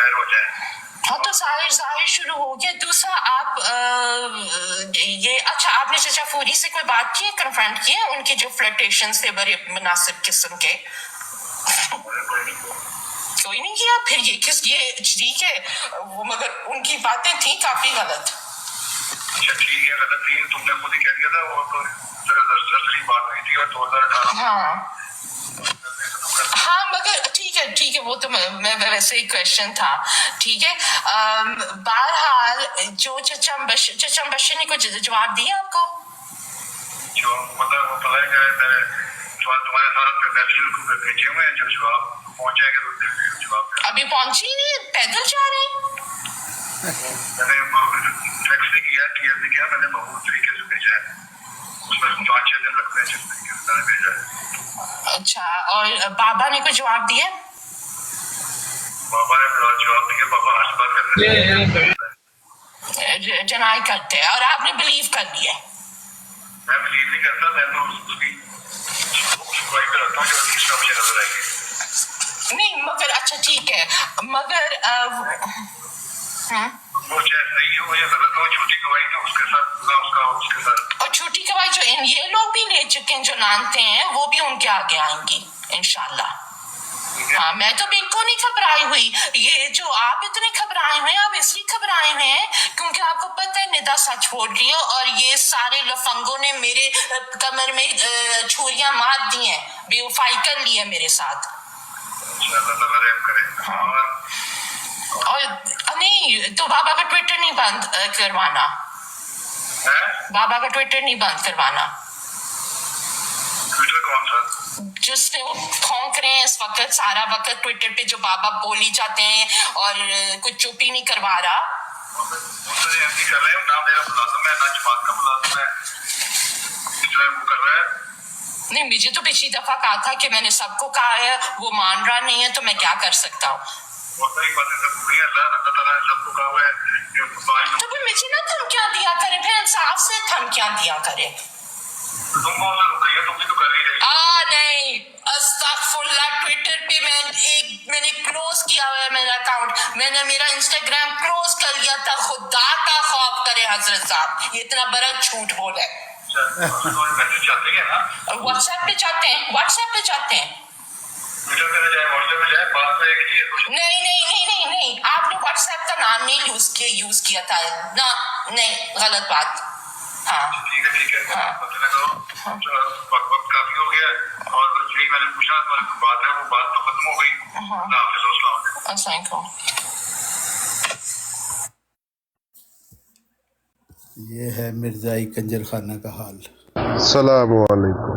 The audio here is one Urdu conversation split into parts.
ظاہر ہو جائیں. ہاں تو ظاہر شروع ہو گیا. دوسرا آپ یہ اچھا آپ نے چچا فوری سے کوئی بات کی ہے، کنفرنٹ کی ہے ان کی جو فلرٹیشنز تھے بڑے مناسب قسم کے؟ کوئی نہیں کیا. پھر یہ ٹھیک ہے وہ، مگر ان کی باتیں تھیں کافی غلط. اچھا ٹھیک ہے، غلط تھی، تم نے خود ہی کہہ دیا تھا. وہ تو اصلی بات نہیں تھی، اور 2018 ہاں ہاں مگر ٹھیک ہے وہ تو میں ویسے ہی کوشچن تھا. ٹھیک ہے بہرحال جو چچا مبشر نے کچھ جواب دیا آپ کو؟ جو مطلب وہ پتہ ہے کہ میں نے تمہارے ساتھ میسیج کو بھیجے ہوئے ہیں، جو جواب پہنچ جائے گا تو جواب ابھی پہنچی ہی نہیں، پیدل جا رہے ہیں. میں نے ٹیکسٹ نہیں کیا، کلیئر نہیں کیا، میں نے محفوظ طریقے سے بھیجا ہے. اس میں 5-6 دن لگتے ہیں جس طریقے سے میں نے بھیجا ہے. اچھا اور بابا نے کوئی جواب دیا؟ بابا نے جواب دیا، بابا آج بات کرنے ڈینائی کرتے ہیں اور آپ نے بلیو کر لیا؟ میں بلیو نہیں کرتا، میں تو اس کی سپرائی پہ رکھتا ہوں جو تیسرا مجھے نظر آئے گی. نہیں مگر اچھا ٹھیک ہے مگر وہ چاہے صحیح ہو یا غلط ہو، چھوٹی گواہی تو اس کے ساتھ اس کے ساتھ. اور چھوٹی گواہی جو یہ لوگ بھی لے چکے ہیں جو مانتے ہیں وہ بھی ان کے آگے آئیں گی انشاءاللہ. ہاں میں تو بالکل نہیں گھبرائی ہوئی. یہ جو آپ اتنے گھبرائے ہوئے ہیں آپ اس لیے گھبرائے ہوئے ہیں کیونکہ آپ کو پتہ ہے ندا سچ بول رہی ہے اور یہ سارے لفنگوں نے میرے کمر میں چھریاں مار دی ہیں، بے وفائی کر لی ہے میرے ساتھ. اور نہیں تو بابا کا ٹویٹر نہیں بند کروانا، بابا کا ٹویٹر نہیں بند کروانا. جس نے وہ پھونک رہے ہیں اس وقت سارا وقت ٹویٹر پہ جو بابا بولی جاتے ہیں اور کچھ چپ ہی نہیں کروا رہا. نہیں مجھے تو پچھلی دفعہ کہا تھا کہ میں نے سب کو کہا ہے، وہ مان رہا نہیں ہے تو میں کیا کر سکتا ہوں. تو پھر مجھے نہ دھمکیاں دیا کرے، پھر انصاف سے دھمکیاں دیا کرے. نہیں استغفر اللہ. ٹویٹر پہ میں نے کلوز کیا ہوا ہے میرا اکاؤنٹ، میں نے میرا انسٹاگرام کلوز کر لیا تھا. خدا کا خوف کرے حضرت صاحب، یہ اتنا بڑا جھوٹ بولا ہے. واٹس ایپ پہ چاہتے ہیں، واٹس ایپ پہ چاہتے ہیں. نہیں آپ نے واٹس ایپ کا نام نہیں یوز کیا تھا نا. نہیں غلط بات. ہاں ٹھیک ہے وقت کافی ہو گیا اور یہی میں نے پوچھا بات ہے، وہ بات تو ختم ہو گئی. السلام علیکم. یہ ہے مرزائی کنجر خانہ کا حال. السلام علیکم.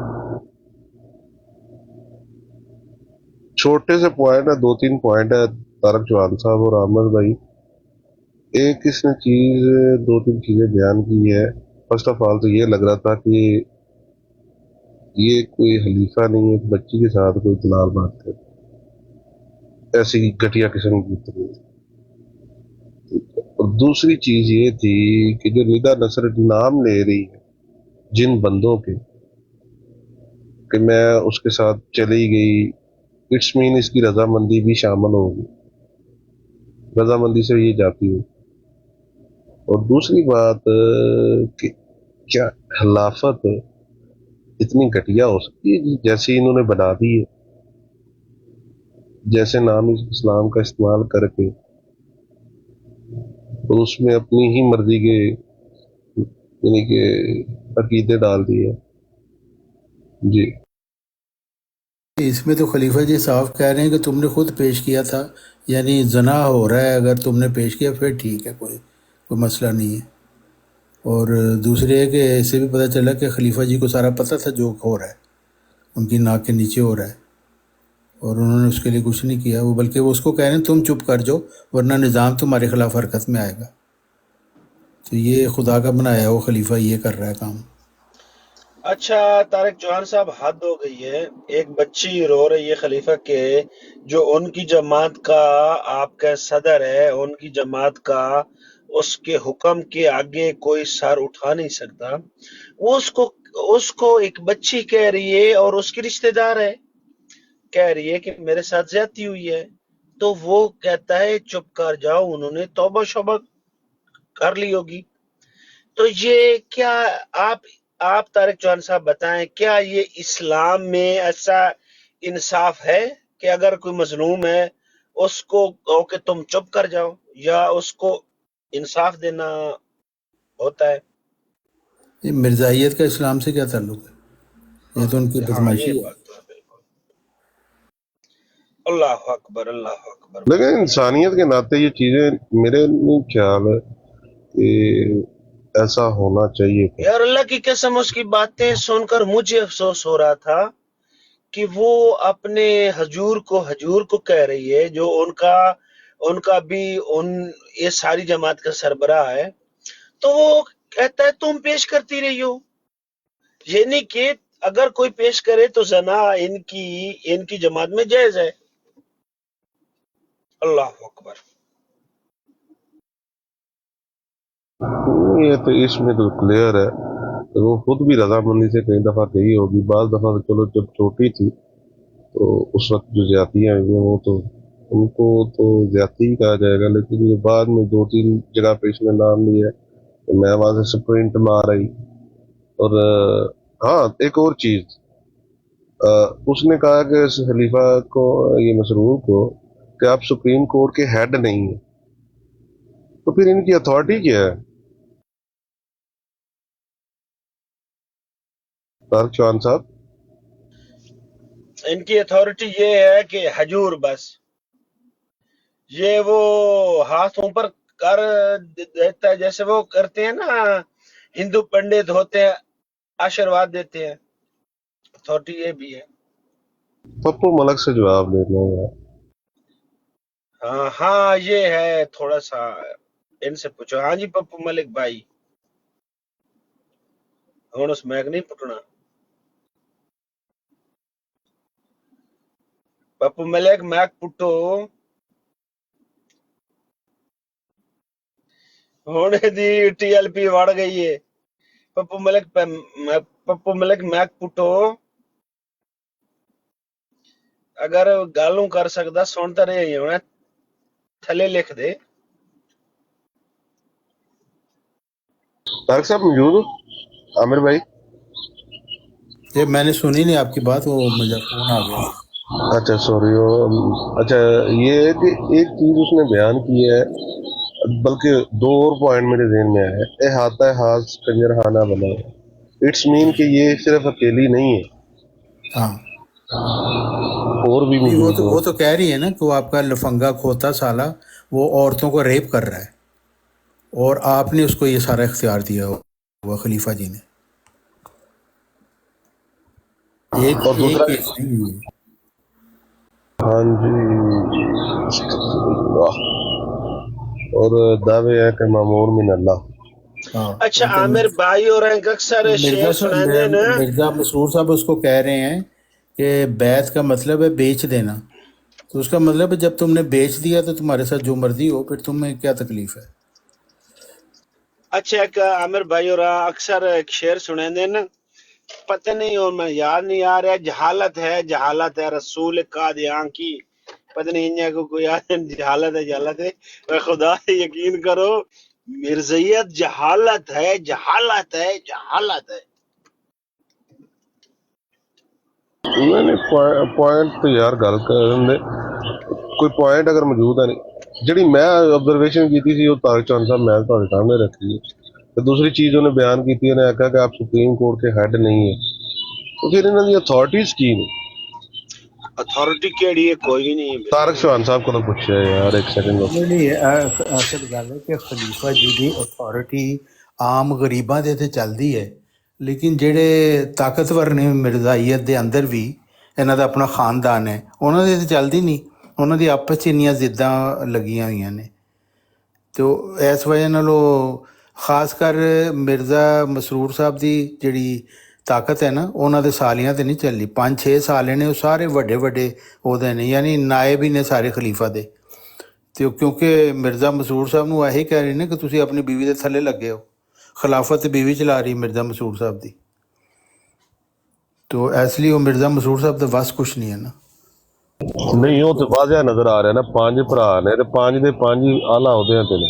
چھوٹے سے پوائنٹ ہے، 2-3 پوائنٹ ہے طارق چوہان صاحب اور عامر بھائی. ایک اس نے 2-3 چیزیں بیان کی ہے. فرسٹ آف آل تو یہ لگ رہا تھا کہ یہ کوئی خلیفہ نہیں ہے، ایک بچی کے ساتھ کوئی دلال بات کر ایسی گھٹیا قسم کی تھی. اور دوسری چیز یہ تھی کہ جو ندا نصر نام لے رہی ہے جن بندوں کے کہ میں اس کے ساتھ چلی گئی، اٹس مین اس کی رضامندی بھی شامل ہوگی، رضامندی سے یہ جاتی ہوں. اور دوسری بات کہ کیا خلافت اتنی گھٹیا ہو سکتی ہے جیسے انہوں نے بنا دی ہے، جیسے نام اسلام کا استعمال کر کے اور اس میں اپنی ہی مرضی کے یعنی کہ عقیدے ڈال دیے. جی اس میں تو خلیفہ جی صاحب کہہ رہے ہیں کہ تم نے خود پیش کیا تھا، یعنی زنا ہو رہا ہے، اگر تم نے پیش کیا پھر ٹھیک ہے، کوئی مسئلہ نہیں ہے. اور دوسرے ہے کہ اسے بھی پتہ چلا کہ خلیفہ جی کو سارا پتہ تھا جو ہو رہا ہے، ان کی ناک کے نیچے ہو رہا ہے، اور انہوں نے اس کے لیے کچھ نہیں کیا. وہ بلکہ وہ اس کو کہہ رہے ہیں تم چپ کر جاؤ ورنہ نظام تمہارے خلاف حرکت میں آئے گا. تو یہ خدا کا بنایا وہ خلیفہ یہ کر رہا ہے کام. اچھا طارق چوہان صاحب حد ہو گئی ہے. ایک بچی رو رہی ہے خلیفہ کے، جو ان کی جماعت کا آپ کا صدر ہے، ان کی جماعت کا اس کے حکم کے آگے کوئی سر اٹھا نہیں سکتا. وہ اس کو ایک بچی کہہ رہی ہے اور اس کی رشتہ دار ہے کہہ رہی ہے کہ میرے ساتھ زیادتی ہوئی ہے. تو وہ کہتا ہے چپ کر جاؤ، انہوں نے توبہ شوبہ کر لی ہوگی. تو یہ کیا آپ طارق چوہان صاحب بتائیں، کیا یہ اسلام میں ایسا انصاف ہے کہ اگر کوئی مظلوم ہے اس کو کہو کہ تم چپ کر جاؤ، یا اس کو انصاف دینا ہوتا ہے؟ یہ مرزائیت کا اسلام سے کیا تعلق ہے؟ یہ تو ان کی ہاں، یہ بدماشی ہے. بات تو ہے بالکل. اللہ اکبر، اللہ اکبر. لیکن انسانیت کے ناطے یہ چیزیں میرے نہیں خیال ہے کہ ایسا ہونا چاہیے تھا. یار اللہ کی قسم، اس کی باتیں سن کر مجھے افسوس ہو رہا تھا کہ وہ اپنے حضور کو کہہ رہی ہے جو ان کا بھی یہ ساری جماعت کا سربراہ ہے. تو وہ کہتا ہے تم پیش کرتی رہی ہو، یعنی کہ اگر کوئی پیش کرے تو زنا ان کی جماعت میں جائز ہے. اللہ اکبر. یہ تو اس میں تو کلیئر ہے کہ وہ خود بھی رضامندی سے کئی دفعہ کہی ہوگی. بعض دفعہ تو چلو جب چھوٹی تھی تو اس وقت جو زیادتیاں ہوئی ہیں وہ تو ان کو تو زیادتی ہی کہا جائے گا. لیکن یہ بعد میں 2-3 جگہ پہ اس نے نام لیا کہ میں وہاں سے سپرنٹ مار رہی. اور ہاں ایک اور چیز اس نے کہا کہ اس خلیفہ کو، یہ مسرور کو، کہ آپ سپریم کورٹ کے ہیڈ نہیں ہیں. تو پھر ان کی اتھارٹی کیا ہے؟ طارق چوہان صاحب، ان کی اتھارٹی یہ ہے کہ حضور بس یہ وہ ہاتھ اوپر کر دیتا ہے جیسے وہ کرتے ہیں نا، ہندو پنڈت ہوتے ہیں آشیرواد دیتے ہیں. اتھارٹی یہ بھی ہے. پپو ملک سے جواب دینا ہے. ہاں یہ ہے تھوڑا سا ان سے پوچھو. ہاں جی پپو ملک بھائی، ہوں اس میک نہیں پٹنا. پپو ملک میک پٹو ہونے دی. ٹی ایل پی وڑ گئی ہے. پپو ملک میک پٹو اگر گالوں کر سکتا سنتا رہے ہی ہونا، تھلے لکھ دے. طارق صاحب موجود ہو؟ عامر بھائی، یہ میں نے سنی نہیں آپ کی بات، وہ مجھے فون آ گیا. اچھا سوری. اچھا یہ ہے کہ ایک چیز اس نے بیان کی ہے، بلکہ 2 اور پوائنٹ میرے ذہن میں آیا ہے. احاطہ خاص کنجر خانہ بنا ہے. اٹس مین کہ یہ صرف اکیلی نہیں ہے، ہاں اور بھی نہیں، موجود وہ ہوں. تو کہہ رہی ہے نا کہ وہ آپ کا لفنگا کھوتا سالہ وہ عورتوں کو ریپ کر رہا ہے، اور آپ نے اس کو یہ سارا اختیار دیا ہوا خلیفہ جی نے. ایک اور دوسرا، کیس نہیں ہوئی. ہاں جی، استغفر اللہ. اور دعوے ہے کہ معمور من اللہ. ہاں اچھا وہ تو عامر بھائی اور اکثر شعر سنائیں دے نا. مرزا مسرور صاحب اس کو کہہ رہے ہیں کہ بیعت کا مطلب ہے بیچ دینا. تو اس کا مطلب ہے جب تم نے بیچ دیا تو تمہارے ساتھ جو مرضی ہو، پھر تمہیں کیا تکلیف ہے؟ اچھا ایک عامر بھائی اور اکثر ایک شعر سنائیں دے نا، پتہ نہیں اور میں یاد نہیں آ رہا. جہالت ہے رسول قادیان کی. پتہ نہیں انجا کو کوئی جہالت ہے. اے خدا سے یقین کرو، مرزیت جہالت ہے. میں نے پوائنٹ تو یار گل کرن دے، کوئی پوائنٹ اگر موجود ہے نہیں. جڑی میں آبزرویشن کی تھی وہ طارق چوہان صاحب میں تھوڑے سامنے رکھی ہے. تو دوسری چیز انہیں بیان کی تھی، انہیں کہا کہ آپ سپریم کورٹ کے ہیڈ نہیں ہیں. تو پھر انہوں کی اتھارٹیز کی نہیں. اتھارٹی کیڑی ہے؟ کوئی نہیں ہے طارق بالکل. چوہان صاحب کو تو پوچھا ہے یار، ایک سیکنڈ. نہیں، اصل گل ہے کہ خلیفہ جی دی اتھارٹی عام غریباں دے تے چلدی ہے، لیکن جڑے طاقتور نے مرزائیت دے اندر بھی انہاں دا اپنا خاندان ہے، انہاں دے تے چلدی نہیں. انہاں دی آپس چ انیاں ضداں لگیاں ہوئیاں نے. تو اس وجہ نالوں خاص کر مرزا مسرور صاحب دی جڑی طاقت ہے نا، انہاں دے سالیاں تے نہیں چلی. 5-6 سالے نے، وہ سارے وڈے عہدے نے، یعنی نائب ہی نے سارے خلیفہ دے. تو کیونکہ مرزا مسرور صاحب نو یہی کہہ رہی نا کہ تسی اپنی بیوی دے تھلے لگے ہو. خلافت تے بیوی چلا رہی مرزا مسرور صاحب دی. تو اس لیے وہ مرزا مسرور صاحب دا وس کچھ نہیں ہے نا. ਨਹੀਂ ਉਹ ਤੇ ਵਾਜ਼ਿਆ ਨਜ਼ਰ ਆ ਰਿਹਾ ਨਾ, 5 ਭਰਾ ਨੇ ਤੇ 5 ਦੇ 5 ਹੀ ਆਲਾ ਅਹੁਦਿਆਂ ਤੇ ਨੇ।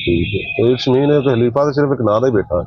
ਠੀਕ ਹੈ, ਤੇ ਇਸ ਮੀਨ ਤੇ ਖਲੀਫਾ ਤੇ ਸਿਰਫ ਇੱਕ ਨਾਂ ਦਾ ਹੀ ਬੇਟਾ ਹੈ।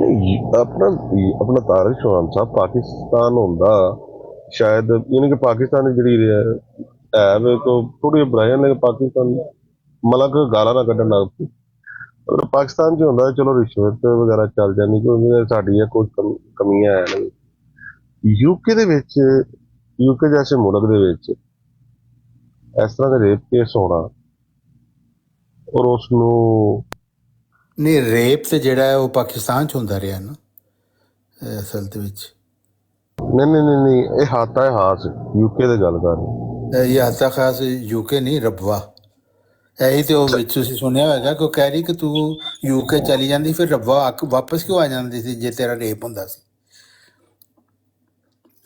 ਨਹੀਂ, ਆਪਣਾ ਤਾਰਿਕ ਚੌਹਾਨ ਸਾਹਿਬ ਪਾਕਿਸਤਾਨ ਹੁੰਦਾ ਸ਼ਾਇਦ, ਯਾਨੀ ਕਿ ਪਾਕਿਸਤਾਨ ਦੀ ਜਿਹੜੀ ਹੈ ਵੇ ਤੋਂ ਥੋੜੀ ਬੁਰਾਈਆਂ ਨੇ ਪਾਕਿਸਤਾਨ, ਮਤਲਬ ਕਿ ਗਾਲਾਂ ਨਾ ਕੱਢਣ ਲੱਗ ਪਈ। ਅਗਰ ਪਾਕਿਸਤਾਨ 'ਚ ਹੁੰਦਾ ਚਲੋ ਰਿਸ਼ਵਤ ਵਗੈਰਾ ਚੱਲ ਜਾਂਦੀ, ਕਿਉਂਕਿ ਸਾਡੀਆਂ ਕੁਝ ਕਮੀਆਂ ਹੈ ਨਹੀਂ। ਯੂਕੇ ਦੇ ਵਿੱਚ, ਯੂਕੇ ਜੈਸੇ ਮੁਲਕ ਦੇ ਵਿੱਚ ਇਸ ਤਰ੍ਹਾਂ ਦੇ ਰੇਪ ਕੇਸ ਹੋਣਾ ਔਰ ਉਸ ਨੂੰ ਨਹੀਂ ਰੇਪ ਤੇ ਜਿਹੜਾ ਹੈ ਉਹ ਪਾਕਿਸਤਾਨ 'ਚ ਹੁੰਦਾ ਰਿਹਾ ਨਾ ਅਸਲ ਦੇ ਵਿੱਚ। ਨਹੀਂ ਇਹ ਹਾਤਾ ਹੈ ਹਾਸ ਯੂਕੇ ਦੀ ਗੱਲ ਕਰ ਰਹੇ। ਇਹ ਹੱਤਾ ਖਾਸ ਯੂਕੇ ਨਹੀਂ ਰਬਵਾ, ਇਹੀ ਤੇ ਉਹ ਵਿੱਚ ਤੁਸੀਂ ਸੁਣਿਆ ਹੋਏਗਾ ਕਿ ਉਹ ਕਹਿ ਰਹੀ ਕਿ ਤੂੰ ਯੂਕੇ ਚਲੀ ਜਾਂਦੀ ਫਿਰ ਰਬਵਾ ਵਾਪਸ ਕਿਉਂ ਆ ਜਾਂਦੀ ਸੀ ਜੇ ਤੇਰਾ ਰੇਪ ਹੁੰਦਾ ਸੀ।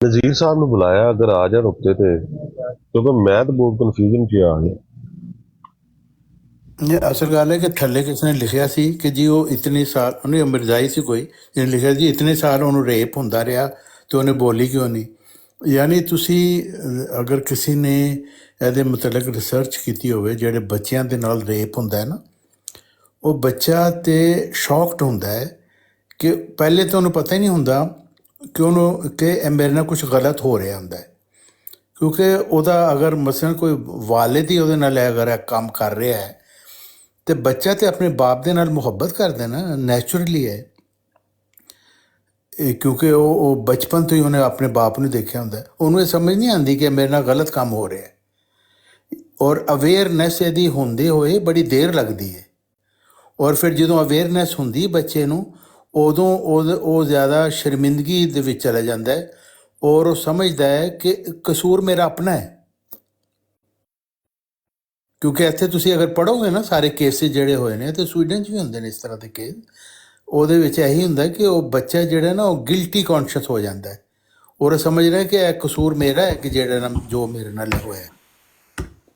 ਨਜ਼ੀਰ ਸਾਹਿਬ ਨੂੰ ਬੁਲਾਇਆ ਅਗਰ ਆ ਜਾਣ ਉੱਤੇ ਤੇ, ਕਿਉਂਕਿ ਮੈਂ ਤਾਂ ਬਹੁਤ ਕਨਫਿਊਜ਼ਨ 'ਚ ਆ ਗਿਆ। ਇਹ ਅਸਲ ਗੱਲ ਹੈ ਕਿ ਥੱਲੇ ਕਿਸ ਨੇ ਲਿਖਿਆ ਸੀ ਕਿ ਜੀ ਉਹ ਇਤਨੇ ਸਾਲ, ਉਹਨੇ ਮਿਰਜ਼ਾਈ ਸੀ ਕੋਈ, ਜਿਹਨੇ ਲਿਖਿਆ ਜੀ ਇਤਨੇ ਸਾਲ ਉਹਨੂੰ ਰੇਪ ਹੁੰਦਾ ਰਿਹਾ ਤੇ ਉਹਨੇ ਬੋਲੀ ਕਿਉਂ ਨਹੀਂ। ਯਾਨੀ ਤੁਸੀਂ ਅਗਰ ਕਿਸੇ ਨੇ ਇਹਦੇ ਮੁਤਲਕ ਰਿਸਰਚ ਕੀਤੀ ਹੋਵੇ, ਜਿਹੜੇ ਬੱਚਿਆਂ ਦੇ ਨਾਲ ਰੇਪ ਹੁੰਦਾ ਹੈ ਨਾ, ਉਹ ਬੱਚਾ ਤੇ ਸ਼ੌਕਡ ਹੁੰਦਾ ਹੈ ਕਿ ਪਹਿਲੇ ਤਾਂ ਉਹਨੂੰ ਪਤਾ ਹੀ ਨਹੀਂ ਹੁੰਦਾ ਕਿ ਉਹਨੂੰ ਕਿ ਇਹ ਮੇਰੇ ਨਾਲ ਕੁਝ ਗਲਤ ਹੋ ਰਿਹਾ ਹੁੰਦਾ ਹੈ, ਕਿਉਂਕਿ ਉਹਦਾ ਅਗਰ ਮਸਲਨ ਕੋਈ ਵਾਲਿਦ ਹੀ ਉਹਦੇ ਨਾਲ ਅਗਰ ਇਹ ਕੰਮ ਕਰ ਰਿਹਾ ਹੈ ਤੇ ਬੱਚਾ ਤੇ ਆਪਣੇ ਬਾਪ ਦੇ ਨਾਲ ਮੁਹੱਬਤ ਕਰਦਾ ਨਾ, ਨੈਚੁਰਲੀ ਹੈ, ਕਿਉਂਕਿ ਉਹ ਬਚਪਨ ਤੋਂ ਹੀ ਉਹਨੇ ਆਪਣੇ ਬਾਪ ਨੂੰ ਦੇਖਿਆ ਹੁੰਦਾ, ਉਹਨੂੰ ਇਹ ਸਮਝ ਨਹੀਂ ਆਉਂਦੀ ਕਿ ਮੇਰੇ ਨਾਲ ਗਲਤ ਕੰਮ ਹੋ ਰਿਹਾ ਹੈ। ਔਰ ਅਵੇਅਰਨੈਸ ਇਹਦੀ ਹੁੰਦੇ ਹੋਏ ਬੜੀ ਦੇਰ ਲੱਗਦੀ ਹੈ, ਔਰ ਫਿਰ ਜਦੋਂ ਅਵੇਅਰਨੈਸ ਹੁੰਦੀ ਬੱਚੇ ਨੂੰ ਉਦੋਂ ਉਹ ਜ਼ਿਆਦਾ ਸ਼ਰਮਿੰਦਗੀ ਦੇ ਵਿੱਚ ਚਲਾ ਜਾਂਦਾ ਹੈ ਔਰ ਉਹ ਸਮਝਦਾ ਹੈ ਕਿ ਕਸੂਰ ਮੇਰਾ ਆਪਣਾ ਹੈ। ਕਿਉਂਕਿ ਇੱਥੇ ਤੁਸੀਂ ਅਗਰ ਪੜ੍ਹੋਗੇ ਨਾ ਸਾਰੇ ਕੇਸਿਸ ਜਿਹੜੇ ਹੋਏ ਨੇ, ਤੇ ਸਵੀਡਨ 'ਚ ਵੀ ਹੁੰਦੇ ਨੇ ਇਸ ਤਰ੍ਹਾਂ ਦੇ ਕੇਸ, ਉਹਦੇ ਵਿੱਚ ਇਹੀ ਹੁੰਦਾ ਕਿ ਉਹ ਬੱਚਾ ਜਿਹੜਾ ਨਾ ਉਹ ਗਿਲਟੀ ਕੌਨਸ਼ੀਅਸ ਹੋ ਜਾਂਦਾ ਹੈ ਔਰ ਸਮਝ ਰਿਹਾ ਕਿ ਇਹ ਕਸੂਰ ਮੇਰਾ ਹੈ ਕਿ ਜਿਹੜਾ ਨਾ ਜੋ ਮੇਰੇ ਨਾਲ ਹੋਇਆ।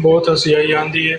ਬਹੁਤ ਹੱਸੀ ਆਈ ਆਂਦੀ ਹੈ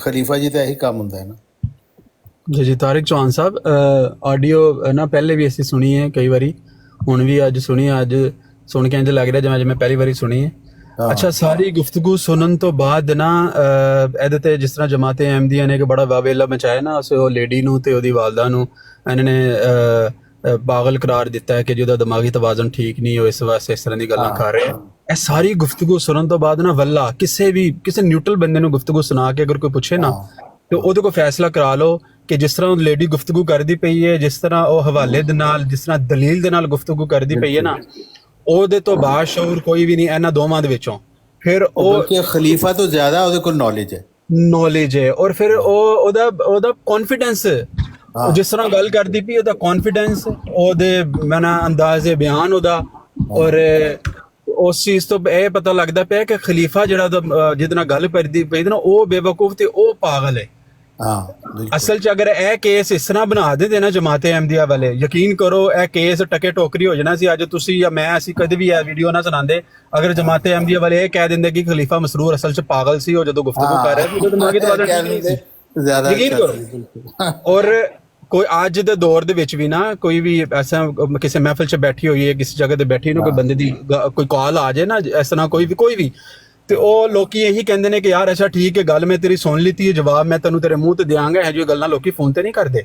ਖਲੀਫਾ ਜੀ ਦਾ ਇਹੀ ਕੰਮ ਹੁੰਦਾ ਹੈ ਨਾ। ਜੀ ਤਾਰਿਕ ਚੌਹਾਨ ਸਾਹਿਬ, ਆਡੀਓ ਨਾ ਪਹਿਲੇ ਵੀ ਅਸੀਂ ਸੁਣੀ ਹੈ ਕਈ ਵਾਰੀ, ਹੁਣ ਵੀ ਅੱਜ ਸੁਣੀ, ਅੱਜ ਸੁਣ ਕੇ ਇੰਝ ਲੱਗ ਰਿਹਾ ਜਿਵੇਂ ਮੈਂ ਪਹਿਲੀ ਵਾਰੀ ਸੁਣੀ ਹੈ। ਅੱਛਾ, ਸਾਰੀ ਗੁਫ਼ਤਗੂ ਸੁਣਨ ਤੋਂ ਬਾਅਦ ਨਾ ਇਹਦੇ ਤੇ ਜਿਸ ਤਰ੍ਹਾਂ ਜਮਾਤੇ ਅਹਿਮਦੀਆ ਨੇ ਇੱਕ ਬੜਾ ਵਾਵੇਲਾ ਮਚਾਇਆ ਨਾ, ਉਹ ਲੇਡੀ ਨੂੰ ਤੇ ਉਹਦੀ ਵਾਲਦਾ ਨੂੰ ਇਹਨਾਂ ਨੇ ਪਾਗਲ ਕਰਾਰ ਦਿੱਤਾ ਹੈ ਕਿ ਜਿਹਦਾ ਦਿਮਾਗੀ ਤਵਾਜ਼ਨ ਠੀਕ ਨਹੀਂ, ਉਹ ਇਸ ਵਾਸਤੇ ਇਸ ਤਰ੍ਹਾਂ ਦੀ ਗੱਲਾਂ ਕਰ ਰਹੇ ਆ। ਇਹ ਸਾਰੀ ਗੁਫ਼ਤਗੂ ਸੁਣਨ ਤੋਂ ਬਾਅਦ ਨਾ ਵੱਲਾ ਕਿਸੇ ਨਿਊਟਰਲ ਬੰਦੇ ਨੂੰ ਗੁਫ਼ਤਗੂ ਸੁਣਾ ਕੇ ਅਗਰ ਕੋਈ ਪੁੱਛੇ ਨਾ ਤੇ ਉਹਦੇ ਕੋਲ ਫੈਸਲਾ ਕਰਾ ਲਓ ਕਿ ਜਿਸ ਤਰ੍ਹਾਂ ਉਹ ਲੇਡੀ ਗੁਫ਼ਤਗੂ ਕਰਦੀ ਪਈ ਹੈ, ਜਿਸ ਤਰ੍ਹਾਂ ਉਹ ਹਵਾਲੇ ਦੇ ਨਾਲ, ਜਿਸ ਤਰ੍ਹਾਂ ਦਲੀਲ ਦੇ ਨਾਲ ਗੁਫ਼ਤਗੂ ਕਰਦੀ ਪਈ ਹੈ ਨਾ, ਉਹਦੇ ਤੋਂ ਬਾਸ਼ਊਰ ਕੋਈ ਵੀ ਨਹੀਂ ਇਹਨਾਂ ਦੋਵਾਂ ਦੇ ਵਿੱਚੋਂ। ਫਿਰ ਉਹ ਖਲੀਫਾ ਤੋਂ ਜ਼ਿਆਦਾ ਉਹਦੇ ਕੋਲ ਨੌਲੇਜ ਹੈ ਔਰ ਫਿਰ ਉਹਦਾ ਕੌਨਫੀਡੈਂਸ, ਜਿਸ ਤਰ੍ਹਾਂ ਗੱਲ ਕਰਦੀ ਪਈ ਉਹਦਾ ਕੌਨਫੀਡੈਂਸ, ਉਹਦੇ ਮੈਨਾਂ ਅੰਦਾਜ਼ੇ ਬਿਆਨ ਉਹਦਾ, ਔਰ ਉਸ ਚੀਜ਼ ਤੋਂ ਇਹ ਪਤਾ ਲੱਗਦਾ ਪਿਆ ਕਿ ਖਲੀਫਾ ਜਿਹੜਾ ਜਿਹਦੇ ਨਾਲ ਗੱਲ ਕਰਦੀ ਪਈ ਨਾ, ਉਹ ਬੇਵਕੂਫ ਤੇ ਉਹ ਪਾਗਲ ਹੈ। ਅਸਲ 'ਚ ਅਗਰ ਇਹ ਕੇਸ ਇਸ ਤਰ੍ਹਾਂ ਬਣਾ ਦਿੰਦੇ ਨਾ ਜਮਾਤੇ ਅਹਿਮਦੀਆ ਵਾਲੇ, ਯਕੀਨ ਕਰੋ ਇਹ ਕੇਸ ਟਕੇ ਟੋਕਰੀ ਹੋ ਜਾਣਾ ਸੀ। ਅੱਜ ਤੁਸੀਂ ਜਾਂ ਮੈਂ, ਅਸੀਂ ਕਦੇ ਵੀ ਇਹ ਵੀਡੀਓ ਨਾ ਸੁਣਾਉਂਦੇ ਅਗਰ ਜਮਾਤੇ ਅਹਿਮਦੀਆ ਵਾਲੇ ਇਹ ਕਹਿ ਦਿੰਦੇ ਕਿ ਖਲੀਫਾ ਮਸਰੂਰ ਅਸਲ 'ਚ ਪਾਗਲ ਸੀ, ਉਹ ਜਦੋਂ ਗੁਫ਼ਤਗੂ ਕਰ ਰਿਹਾ ਸੀ ਉਹਦੇ ਦਿਮਾਗੀ ਤਵਾਜ਼ਨ ਠੀਕ ਨਹੀਂ ਸੀ। ਯਕੀਨ ਕਰੋ। ਔਰ ਕੋਈ ਅੱਜ ਦੇ ਦੌਰ ਦੇ ਵਿੱਚ ਵੀ ਨਾ ਕੋਈ ਵੀ ਐਸਾ ਕਿਸੇ ਮਹਿਫਿਲ 'ਚ ਬੈਠੀ ਹੋਈ ਹੈ, ਕਿਸੇ ਜਗ੍ਹਾ ਤੇ ਬੈਠੀ ਨੂੰ ਕੋਈ ਬੰਦੇ ਦੀ ਕੋਈ ਕਾਲ ਆ ਜਾਏ ਨਾ ਇਸ ਤਰ੍ਹਾਂ, ਕੋਈ ਵੀ ਤੇ ਉਹ ਲੋਕੀ ਇਹੀ ਕਹਿੰਦੇ ਨੇ ਕਿ ਯਾਰ ਅੱਛਾ ਠੀਕ ਹੈ, ਗੱਲ ਮੈਂ ਤੇਰੀ ਸੁਣ ਲਿੱਤੀ ਹੈ, ਜਵਾਬ ਮੈਂ ਤੈਨੂੰ ਤੇਰੇ ਮੂੰਹ ਤੇ ਦਿਆਂਗਾ। ਇਹ ਜਿਹੀ ਗੱਲਾਂ ਲੋਕੀ ਫੋਨ ਤੇ ਨਹੀਂ ਕਰਦੇ।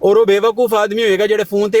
ਔਰ ਉਹ ਬੇਵਕੂਫ ਆਦਮੀ ਹੋਏਗਾ ਜਿਹੜੇ ਫੋਨ ਤੇ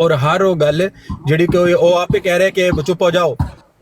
ਔਰ ਹਰ ਉਹ ਗੱਲ ਜਿਹੜੀ ਕਿ ਉਹ ਆਪੇ ਕਹਿ ਰਿਹਾ ਕਿ ਚੁੱਪ ਹੋ ਜਾਓ,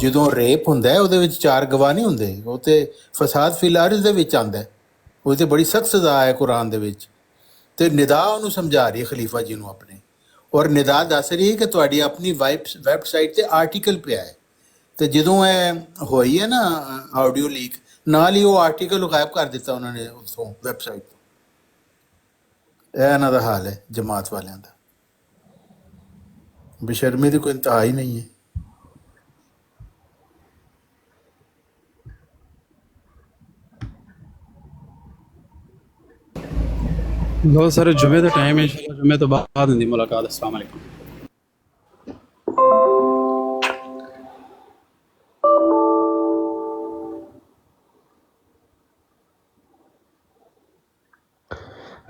ਜਦੋਂ ਰੇਪ ਹੁੰਦਾ ਹੈ ਉਹਦੇ ਵਿੱਚ 4 ਗਵਾਹ ਨਹੀਂ ਹੁੰਦੇ, ਉਹ ਤੇ ਫਸਾਦ ਫਿਲ ਅਰਜ਼ ਦੇ ਵਿੱਚ ਆਉਂਦਾ ਹੈ, ਉਹ ਤੇ ਬੜੀ ਸਖਤ ਸਜ਼ਾ ਹੈ ਕੁਰਾਨ ਦੇ ਵਿੱਚ। ਤੇ ਨਿਦਾ ਉਹਨੂੰ ਸਮਝਾ ਰਹੀ ਹੈ ਖਲੀਫਾ ਜੀ ਨੂੰ ਆਪਣੇ, ਔਰ ਨਿਦਾ ਦੱਸ ਰਹੀ ਹੈ ਕਿ ਤੁਹਾਡੀ ਆਪਣੀ ਵੈਬਸਾਈਟ ਤੇ ਆਰਟੀਕਲ ਪਿਆ ਹੈ। ਤੇ ਜਦੋਂ ਇਹ ਹੋਈ ਹੈ ਨਾ ਆਡੀਓ ਲੀਕ, ਨਾਲ ਹੀ ਉਹ ਆਰਟੀਕਲ ਗਾਇਬ ਕਰ ਦਿੱਤਾ ਉਹਨਾਂ ਨੇ ਉਸੋਂ ਵੈਬਸਾਈਟ ਤੋਂ। ਇਹ ਇਹਨਾਂ ਦਾ ਹਾਲ ਹੈ ਜਮਾਤ ਵਾਲਿਆਂ ਦਾ, ਬੇਸ਼ਰਮੀ ਦੀ ਕੋਈ ਇੰਤਹਾ ਹੀ ਨਹੀਂ ਹੈ। ਲੋ ਸਰ, ਜੁਮੇ ਦਾ ਟਾਈਮ ਹੈ, ਇੰਸ਼ਾਅੱਲਾ ਜੁਮੇ ਤੋਂ ਬਾਅਦ ਹੁੰਦੀ ਮੁਲਾਕਾਤ। ਅਸਲਾਮ ਅਲੈਕੁਮ।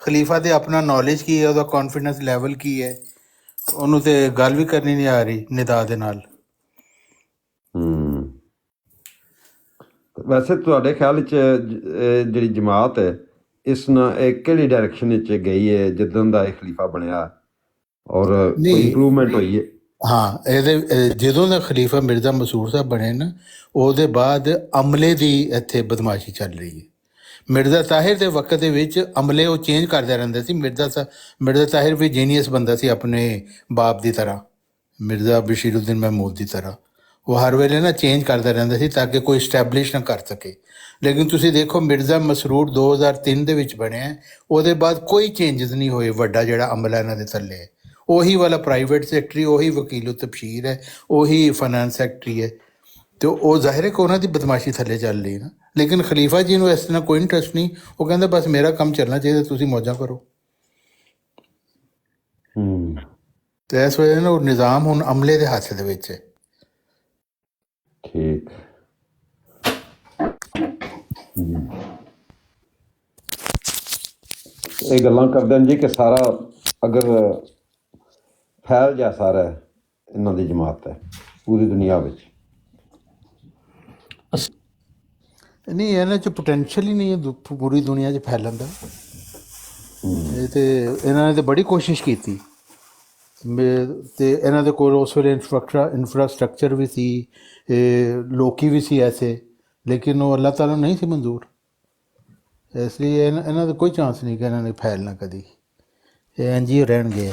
ਖਲੀਫਾ ਦੇ ਆਪਣਾ ਨੌਲੇਜ ਕੀ ਹੈ, ਉਹਦਾ ਕੌਨਫੀਡੈਂਸ ਲੈਵਲ ਕੀ ਹੈ, ਉਹਨੂੰ ਤੇ ਗੱਲ ਵੀ ਕਰਨੀ ਨਹੀਂ ਆ ਰਹੀ ਨਿਦਾ ਦੇ ਨਾਲ। ਵੈਸੇ ਤੁਹਾਡੇ ਖਿਆਲ 'ਚ ਜਿਹੜੀ ਜਮਾਤ ਹੈ ਇਸ ਨਾਲ ਇਹ ਕਿਹੜੀ ਡਾਇਰੈਕਸ਼ਨ ਵਿੱਚ ਗਈ ਹੈ ਜਦੋਂ ਦਾ ਇਹ ਖਲੀਫਾ ਬਣਿਆ, ਔਰ ਕੋਈ ਇੰਪਰੂਵਮੈਂਟ ਹੋਈ ਹੈ? ਹਾਂ, ਇਹਦੇ ਜਦੋਂ ਦਾ ਖਲੀਫਾ ਮਿਰਜ਼ਾ ਮਸੂਰ ਸਾਹਿਬ ਬਣੇ ਨਾ, ਉਹਦੇ ਬਾਅਦ ਅਮਲੇ ਦੀ ਇੱਥੇ ਬਦਮਾਸ਼ੀ ਚੱਲ ਰਹੀ ਹੈ। ਮਿਰਜ਼ਾ ਤਾਹਿਰ ਦੇ ਵਕਤ ਦੇ ਵਿੱਚ ਅਮਲੇ ਉਹ ਚੇਂਜ ਕਰਦੇ ਰਹਿੰਦੇ ਸੀ। ਮਿਰਜ਼ਾ ਤਾਹਿਰ ਵੀ ਜੀਨੀਅਸ ਬੰਦਾ ਸੀ ਆਪਣੇ ਬਾਪ ਦੀ ਤਰ੍ਹਾਂ, ਮਿਰਜ਼ਾ ਬਸ਼ੀਰੁদ্দিন ਮਹਿਮੂਦ ਦੀ ਤਰ੍ਹਾਂ। ਉਹ ਹਰ ਵੇਲੇ ਨਾ ਚੇਂਜ ਕਰਦਾ ਰਹਿੰਦਾ ਸੀ ਤਾਂ ਕਿ ਕੋਈ ਸਟੈਬਲਿਸ਼ ਨਾ ਕਰ ਸਕੇ। ਲੇਕਿਨ ਤੁਸੀਂ ਦੇਖੋ ਮਿਰਜ਼ਾ ਮਸਰੂਰ 2003 ਦੇ ਵਿੱਚ ਬਣਿਆ, ਉਹਦੇ ਬਾਅਦ ਕੋਈ ਚੇਂਜਸ ਨਹੀਂ ਹੋਏ। ਵੱਡਾ ਜਿਹੜਾ ਅਮਲਾ ਇਹਨਾਂ ਦੇ ਥੱਲੇ ਹੈ, ਉਹੀ ਵਾਲਾ ਪ੍ਰਾਈਵੇਟ ਸੈਕਟਰੀ, ਉਹੀ ਵਕੀਲ ਤਬਸ਼ੀਰ ਹੈ, ਉਹੀ ਫਾਈਨੈਂਸ ਸੈਕਟਰੀ ਹੈ। ਤੇ ਉਹ ਜ਼ਾਹਿਰ ਹੈ ਕਿ ਉਹਨਾਂ ਦੀ ਬਦਮਾਸ਼ੀ ਥੱਲੇ ਚੱਲ ਰਹੀ ਨਾ। ਲੇਕਿਨ ਖਲੀਫਾ ਜੀ ਨੂੰ ਇਸ ਤਰ੍ਹਾਂ ਕੋਈ ਇੰਟਰਸਟ ਨਹੀਂ। ਉਹ ਕਹਿੰਦਾ ਬਸ ਮੇਰਾ ਕੰਮ ਚੱਲਣਾ ਚਾਹੀਦਾ, ਤੁਸੀਂ ਮੌਜਾਂ ਕਰੋ। تو اس وجہ ਨਾਲ ਉਹ ਨਿਜ਼ਾਮ ਹੁਣ ਅਮਲੇ ਦੇ ਹੱਥ ਦੇ ਵਿੱਚ ਹੈ। ਠੀਕ। ਇਹ ਗੱਲਾਂ ਕਰਦੇ ਨੇ ਜੀ ਕਿ ਸਾਰਾ ਅਗਰ ਫੈਲ ਜਾ ਸਾਰਾ ਇਹਨਾਂ ਦੀ ਜਮਾਤ ਹੈ ਪੂਰੀ ਦੁਨੀਆ ਵਿੱਚ। ਨਹੀਂ ਇਹਨਾਂ 'ਚ ਪੋਟੈਂਸ਼ੀਅਲ ਹੀ ਨਹੀਂ ਹੈ ਪੂਰੀ ਦੁਨੀਆ 'ਚ ਫੈਲਣ ਦਾ। ਇਹ ਤੇ ਇਹਨਾਂ ਨੇ ਤਾਂ ਬੜੀ ਕੋਸ਼ਿਸ਼ ਕੀਤੀ ਤੇ ਇਹਨਾਂ ਦੇ ਕੋਲ ਉਸ ਵੇਲੇ ਇਨਫਰਾਸਟਰਕਚਰ ਵੀ ਸੀ, ਲੋਕੀ ਵੀ ਸੀ ਐਸੇ, ਲੇਕਿਨ ਉਹ ਅੱਲਾਹ ਤਾਲਾ ਨਹੀਂ ਸੀ ਮਨਜ਼ੂਰ। ਇਸ ਲਈ ਇਹਨਾਂ ਦਾ ਕੋਈ ਚਾਂਸ ਨਹੀਂ ਕਿ ਇਹਨਾਂ ਨੇ ਫੈਲਣਾ ਕਦੀ, ਇਹ ਇੰਝ ਹੀ ਰਹਿਣਗੇ।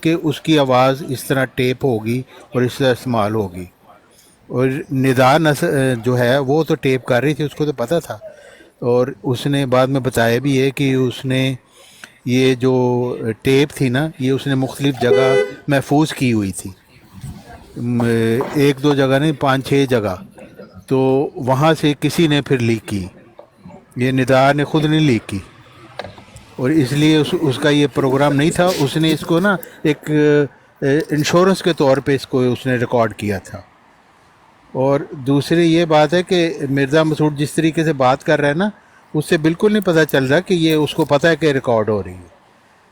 کہ اس کی آواز اس طرح ٹیپ ہوگی اور اس طرح استعمال ہوگی. اور ندا جو ہے وہ تو ٹیپ کر رہی تھی، اس کو تو پتہ تھا، اور اس نے بعد میں بتایا بھی ہے کہ اس نے یہ جو ٹیپ تھی نا، یہ اس نے مختلف جگہ محفوظ کی ہوئی تھی، 1-2 جگہ نہیں، 5-6 جگہ. تو وہاں سے کسی نے پھر لیک کی، یہ ندا نے خود نہیں لیک کی، اور اس لیے اس کا یہ پروگرام نہیں تھا. اس نے اس کو نا ایک انشورنس کے طور پہ اس کو اس نے ریکارڈ کیا تھا. اور دوسری یہ بات ہے کہ مرزا مسعود جس طریقے سے بات کر رہا ہے نا، اس سے بالکل نہیں پتہ چل رہا کہ یہ اس کو پتہ ہے کہ ریکارڈ ہو رہی ہے.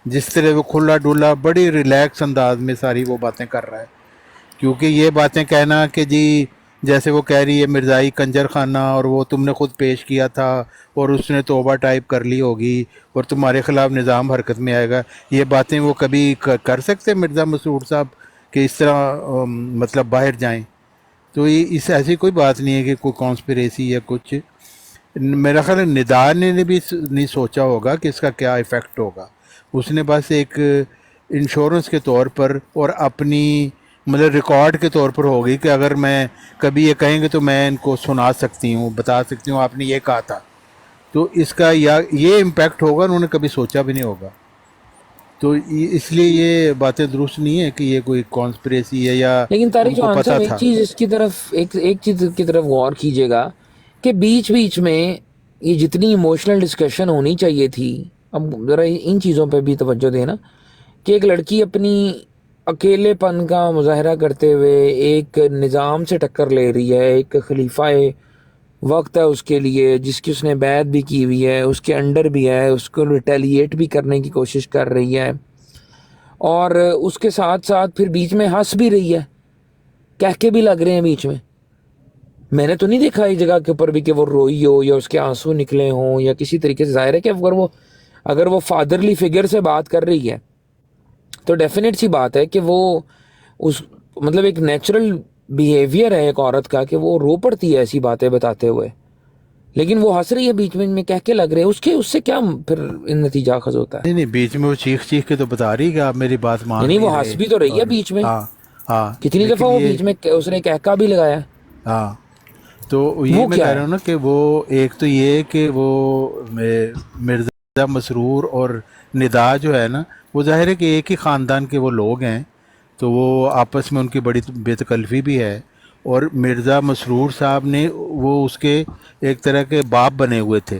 جس طرح وہ کھلا ڈلا بڑی ریلیکس انداز میں ساری وہ باتیں کر رہا ہے. کیونکہ یہ باتیں کہنا کہ جی جیسے وہ کہہ رہی ہے مرزائی کنجر خانہ، اور وہ تم نے خود پیش کیا تھا اور اس نے توبہ ٹائپ کر لی ہوگی اور تمہارے خلاف نظام حرکت میں آئے گا، یہ باتیں وہ کبھی کر سکتے مرزا مسعود صاحب کہ اس طرح مطلب باہر جائیں؟ تو یہ ایسی کوئی بات نہیں ہے کہ کوئی کانسپریسی یا کچھ. میرا خیال ہے ندا نے بھی نہیں سوچا ہوگا کہ اس کا کیا ایفیکٹ ہوگا. اس نے بس ایک انشورنس کے طور پر اور اپنی مطلب ریکارڈ کے طور پر ہوگی کہ اگر میں کبھی یہ کہیں گے تو میں ان کو سنا سکتی ہوں، بتا سکتی ہوں آپ نے یہ کہا تھا، تو اس کا یا یہ امپیکٹ ہوگا، انہوں نے کبھی سوچا بھی نہیں ہوگا. تو اس لیے یہ باتیں درست نہیں ہے کہ یہ کوئی کانسپریسی ہے یا لیکن طارق ان کو جوان پتہ صاحب ایک تھا. چیز اس کی طرف ایک چیز کی طرف غور کیجیے گا کہ بیچ بیچ میں یہ جتنی ایموشنل ڈسکشن ہونی چاہیے تھی، اب ذرا ان چیزوں پہ بھی توجہ دینا کہ ایک لڑکی اپنی اکیلے پن کا مظاہرہ کرتے ہوئے ایک نظام سے ٹکر لے رہی ہے، ایک خلیفہ وقت ہے اس کے لیے جس کی اس نے بیعت بھی کی ہوئی ہے، اس کے انڈر بھی ہے، اس کو ریٹیلیٹ بھی کرنے کی کوشش کر رہی ہے، اور اس کے ساتھ ساتھ پھر بیچ میں ہنس بھی رہی ہے، کہہ کے بھی لگ رہے ہیں بیچ میں. میں نے تو نہیں دیکھا اس جگہ کے اوپر بھی کہ وہ روئی ہو یا اس کے آنسو نکلے ہوں یا کسی طریقے سے. ظاہر ہے کہ اگر وہ فادرلی فگر سے بات کر رہی ہے تو ڈیفینیٹ سی بات ہے کہ وہ اس مطلب ایک نیچرل بیہیویئر ہے ایک عورت کا کہ وہ رو پڑتی ہے ایسی باتیں بتاتے ہوئے، لیکن وہ ہنس رہی ہے بیچ میں کہہ کے لگ رہے ہیں. اس سے کیا پھر نتیجہ اخذ ہوتا ہے؟ نہیں بیچ میں وہ چیخ کے تو بتا رہی کہ آپ میری بات مان نہیں، وہ ہنس بھی تو رہی ہے بیچ میں. ہاں کتنی دفعہ وہ بیچ میں اس نے کہکا بھی لگایا. ہاں تو یہ میں کہہ رہا ہوں نا کہ وہ ایک تو یہ کہ وہ مرزا مسرور اور ندا جو ہے نا، وہ ظاہر ہے کہ ایک ہی خاندان کے وہ لوگ ہیں، تو وہ آپس میں ان کی بڑی بے تکلفی بھی ہے. اور مرزا مسرور صاحب نے وہ اس کے ایک طرح کے باپ بنے ہوئے تھے،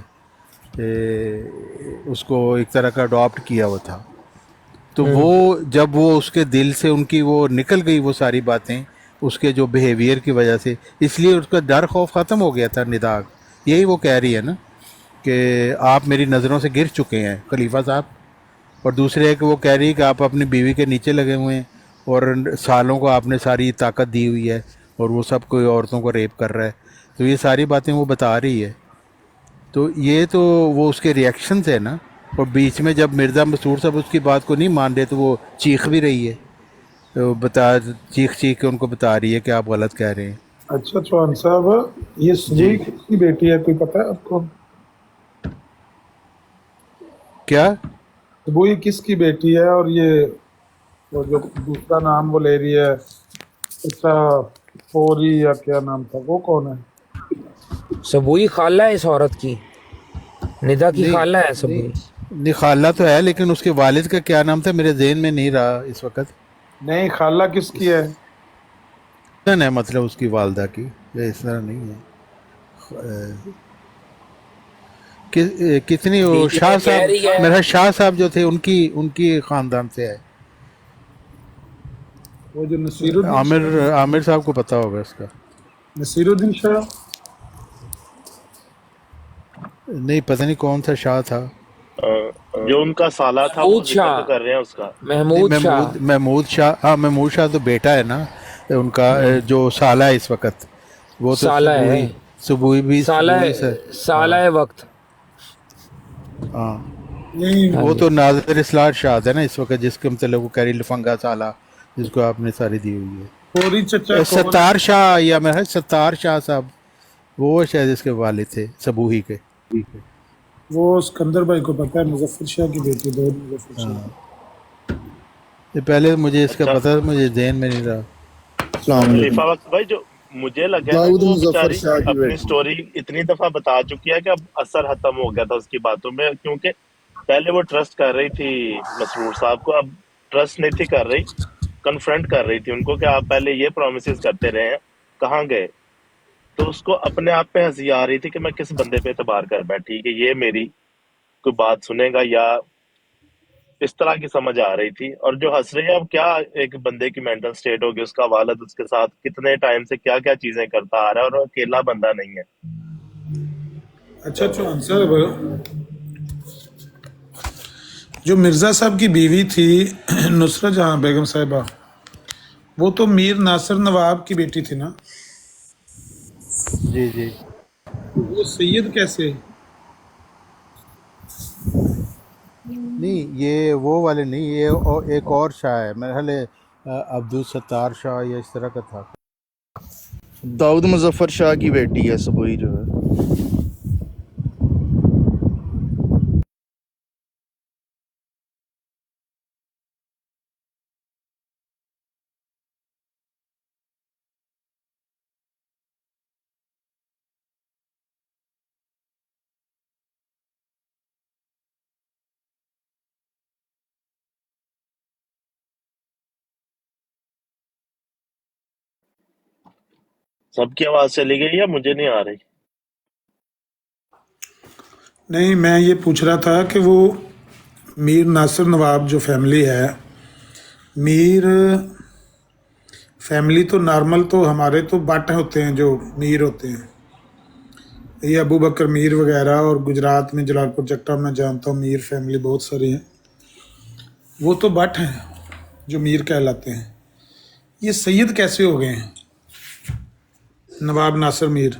اس کو ایک طرح کا اڈاپٹ کیا ہوا تھا. تو وہ جب وہ اس کے دل سے ان کی وہ نکل گئی وہ ساری باتیں اس کے جو بیہیویئر کی وجہ سے، اس لیے اس کا ڈر خوف ختم ہو گیا تھا. ندا یہی وہ کہہ رہی ہے نا کہ آپ میری نظروں سے گر چکے ہیں خلیفہ صاحب. اور دوسرے ہے کہ وہ کہہ رہی ہے کہ آپ اپنی بیوی کے نیچے لگے ہوئے ہیں اور سالوں کو آپ نے ساری طاقت دی ہوئی ہے اور وہ سب کوئی عورتوں کو ریپ کر رہا ہے. تو یہ ساری باتیں وہ بتا رہی ہے. تو یہ تو وہ اس کے ریئیکشنز ہے نا. اور بیچ میں جب مرزا مسرور صاحب اس کی بات کو نہیں مان رہے تو وہ چیخ بھی رہی ہے، تو چیخ کے ان کو بتا رہی ہے کہ آپ غلط کہہ رہے ہیں. اچھا چوہان صاحب، یہ سبوئی کس کی بیٹی ہے، کوئی پتہ ہے آپ کو؟ کیا سبوئی کس کی بیٹی ہے؟ اور یہ وہ جو دوسرا نام وہ لے رہی ہے، اچھا فوری یا کیا نام تھا، وہ کون ہے؟ سبوئی خالہ ہے اس عورت کی، ندا کی خالہ ہے سبوئی. نہیں خالہ تو ہے، لیکن اس کے والد کا کیا نام تھا میرے ذہن میں نہیں رہا اس وقت. نہیں، خالہ کس کی ہے؟ ہے مطلب اس کی والدہ کی، اس طرح نہیں ہے. کتنی شاہ صاحب، میرا شاہ صاحب جو تھے ان کی خاندان سے ہے. وہ جو نصیر الدین عامر صاحب کو پتہ ہوگا اس کا. نصیر الدین شاہ نہیں پتہ نہیں کون سا شاہ تھا جو ان کا سالہ تھا، وہ ذکر کر رہے ہیں اس کا محمود شاہ. ہاں محمود شاہ تو بیٹا ہے نا ان کا، جو سالہ ہے اس وقت، وہ تو سالہ ہے، سبوئی بھی سالہ وقت. ہاں وہ تو ناظر اصلاح شاہ ہے نا اس وقت، جس کے مطلب وہ کہہ رہی لفنگا سالہ جس کو آپ نے ساری دی ہوئی ہے. ستار شاہ یا میرا ستار شاہ صاحب، وہ شاید اس کے والد تھے سبوہی کے. وہ اسکندر بھائی کو پتہ ہے، مظفر شاہ کی بیٹی، دو مظفر شاہ. یہ پہلے مجھے اس کا اچھا پتہ تھا، مجھے ذہن میں نہیں رہا. السلام علیکم. خلیفہ وقت بھائی، جو مجھے لگا ہے نا داؤد کہ وہ مظفر بیچاری شاہ کی اپنی بیٹی. سٹوری اتنی دفعہ بتا چکی ہے کہ اب اثر ختم ہو گیا تھا اس کی باتوں میں، کیونکہ پہلے وہ ٹرسٹ کر رہی تھی مسرور صاحب کو، اب ٹرسٹ نہیں تھی کر رہی، کنفرنٹ کر رہی تھی ان کو کہ آپ پہلے یہ پرومسز کرتے رہے ہیں، کہاں گئے؟ تو اس کو اپنے آپ پہ ہنسی آ رہی تھی کہ میں کس بندے پہ اعتبار کر بیٹھی کہ یہ میری کوئی بات سنے گا، یا اس طرح کی سمجھ آ رہی تھی. اور جو ہنس رہی ہے، اب کیا ایک بندے کی مینٹل سٹیٹ ہوگی، اس کا والد اس کے ساتھ کتنے ٹائم سے کیا کیا چیزیں کرتا آ رہا ہے، اور وہ اکیلا بندہ نہیں ہے. اچھا چوہان صاحب، جو مرزا صاحب کی بیوی تھی نصرت جہاں بیگم صاحبہ، وہ تو میر ناصر نواب کی بیٹی تھی نا؟ جی جی. وہ سید کیسے؟ نہیں، یہ وہ والے نہیں، یہ ایک اور شاہ ہے، میرے خیال ہے عبدالستار شاہ یا اس طرح کا تھا. داؤد مظفر شاہ کی بیٹی ہے سبوئی جو ہے. سب کی آواز چلی گئی یا مجھے نہیں آ رہی؟ نہیں، میں یہ پوچھ رہا تھا کہ وہ میر ناصر نواب جو فیملی ہے، میر فیملی تو نارمل تو ہمارے تو بٹ ہوتے ہیں جو میر ہوتے ہیں، یہ ابو بکر میر وغیرہ، اور گجرات میں جلال پور چکٹا میں جانتا ہوں میر فیملی بہت ساری ہیں، وہ تو بٹ ہیں جو میر کہلاتے ہیں. یہ سید کیسے ہو گئے ہیں نواب ناصر میر؟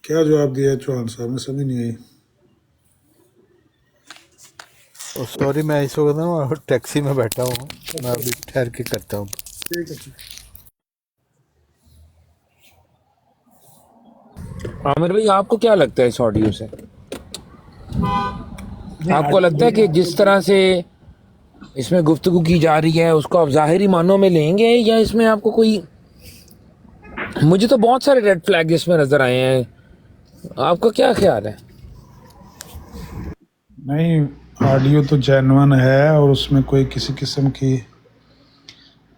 کیا جواب دیا ہے چوہان صاحب نے؟ سمجھ نہیں آئی. سوری، میں اس وقت نا ٹیکسی میں بیٹھا ہوں، میں ابھی ٹھہر کے کرتا ہوں. ٹھیک ہے. عامر بھائی، آپ کو کیا لگتا ہے اس آڈیو سے؟ آپ کو لگتا ہے کہ جس طرح سے اس میں گفتگو کی جا رہی ہے اس کو آپ ظاہری معنوں میں لیں گے، یا اس میں آپ کو کوئی، مجھے تو بہت سارے ریڈ فلیگ اس میں نظر آئے ہیں، آپ کا کیا خیال ہے؟ نہیں، آڈیو تو جینون ہے اور اس میں کوئی کسی قسم کی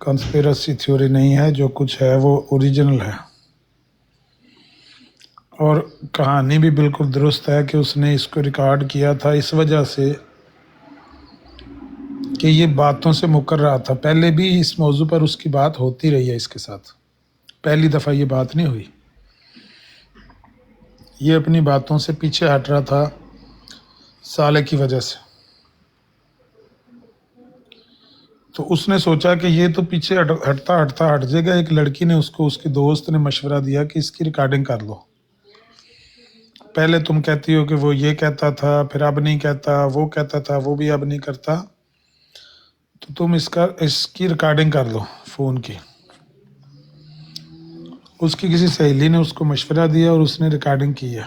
کنسپیرسی تھیوری نہیں ہے، جو کچھ ہے وہ اوریجنل ہے، اور کہانی بھی بالکل درست ہے کہ اس نے اس کو ریکارڈ کیا تھا اس وجہ سے کہ یہ باتوں سے مکر رہا تھا. پہلے بھی اس موضوع پر اس کی بات ہوتی رہی ہے اس کے ساتھ، پہلی دفعہ یہ بات نہیں ہوئی. یہ اپنی باتوں سے پیچھے ہٹ رہا تھا سالے کی وجہ سے، تو اس نے سوچا کہ یہ تو پیچھے ہٹتا ہٹتا ہٹ جائے گا. ایک لڑکی نے اس کو، اس کے دوست نے مشورہ دیا کہ اس کی ریکارڈنگ کر لو، پہلے تم کہتی ہو کہ وہ یہ کہتا تھا، پھر اب نہیں کہتا، وہ کہتا تھا، وہ بھی اب نہیں کرتا، تو تم اس کی ریکارڈنگ کر لو فون کی. اس کی کسی سہیلی نے اس کو مشورہ دیا اور اس نے ریکارڈنگ کی ہے.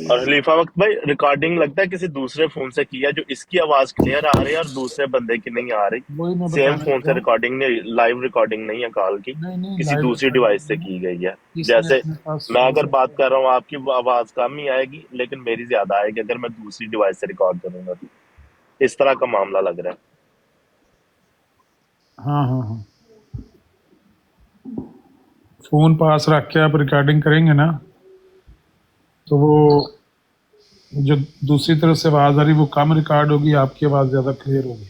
اور خلیفہ وقت بھائی، ریکارڈنگ لگتا ہے کسی دوسرے فون سے کی ہے، جو اس کی آواز کلیئر آ رہی ہے اور دوسرے بندے کی نہیں آ رہی. وہی میں سیم بتانا فون لگا سے ہوں. ریکارڈنگ نہیں، لائیو ریکارڈنگ نہیں ہے کال کی، نہیں کسی لائیو دوسری ریکارڈنگ ڈیوائس سے کی گئی ہے. اس نے جیسے اپنے پاس میں وہ اگر سب. بات کر رہا ہوں، آپ کی آواز کم ہی آئے گی، لیکن میری زیادہ آئے گی اگر میں دوسری ڈیوائس سے ریکارڈ کروں گا. تو اس طرح کا معاملہ لگ رہا ہے. ہاں ہاں ہاں، فون پاس رکھ کے آپ ریکارڈنگ کریں گے نا، تو وہ جو دوسری طرف سے آواز آ رہی وہ کم ریکارڈ ہوگی، آپ کی آواز زیادہ کلیئر ہوگی.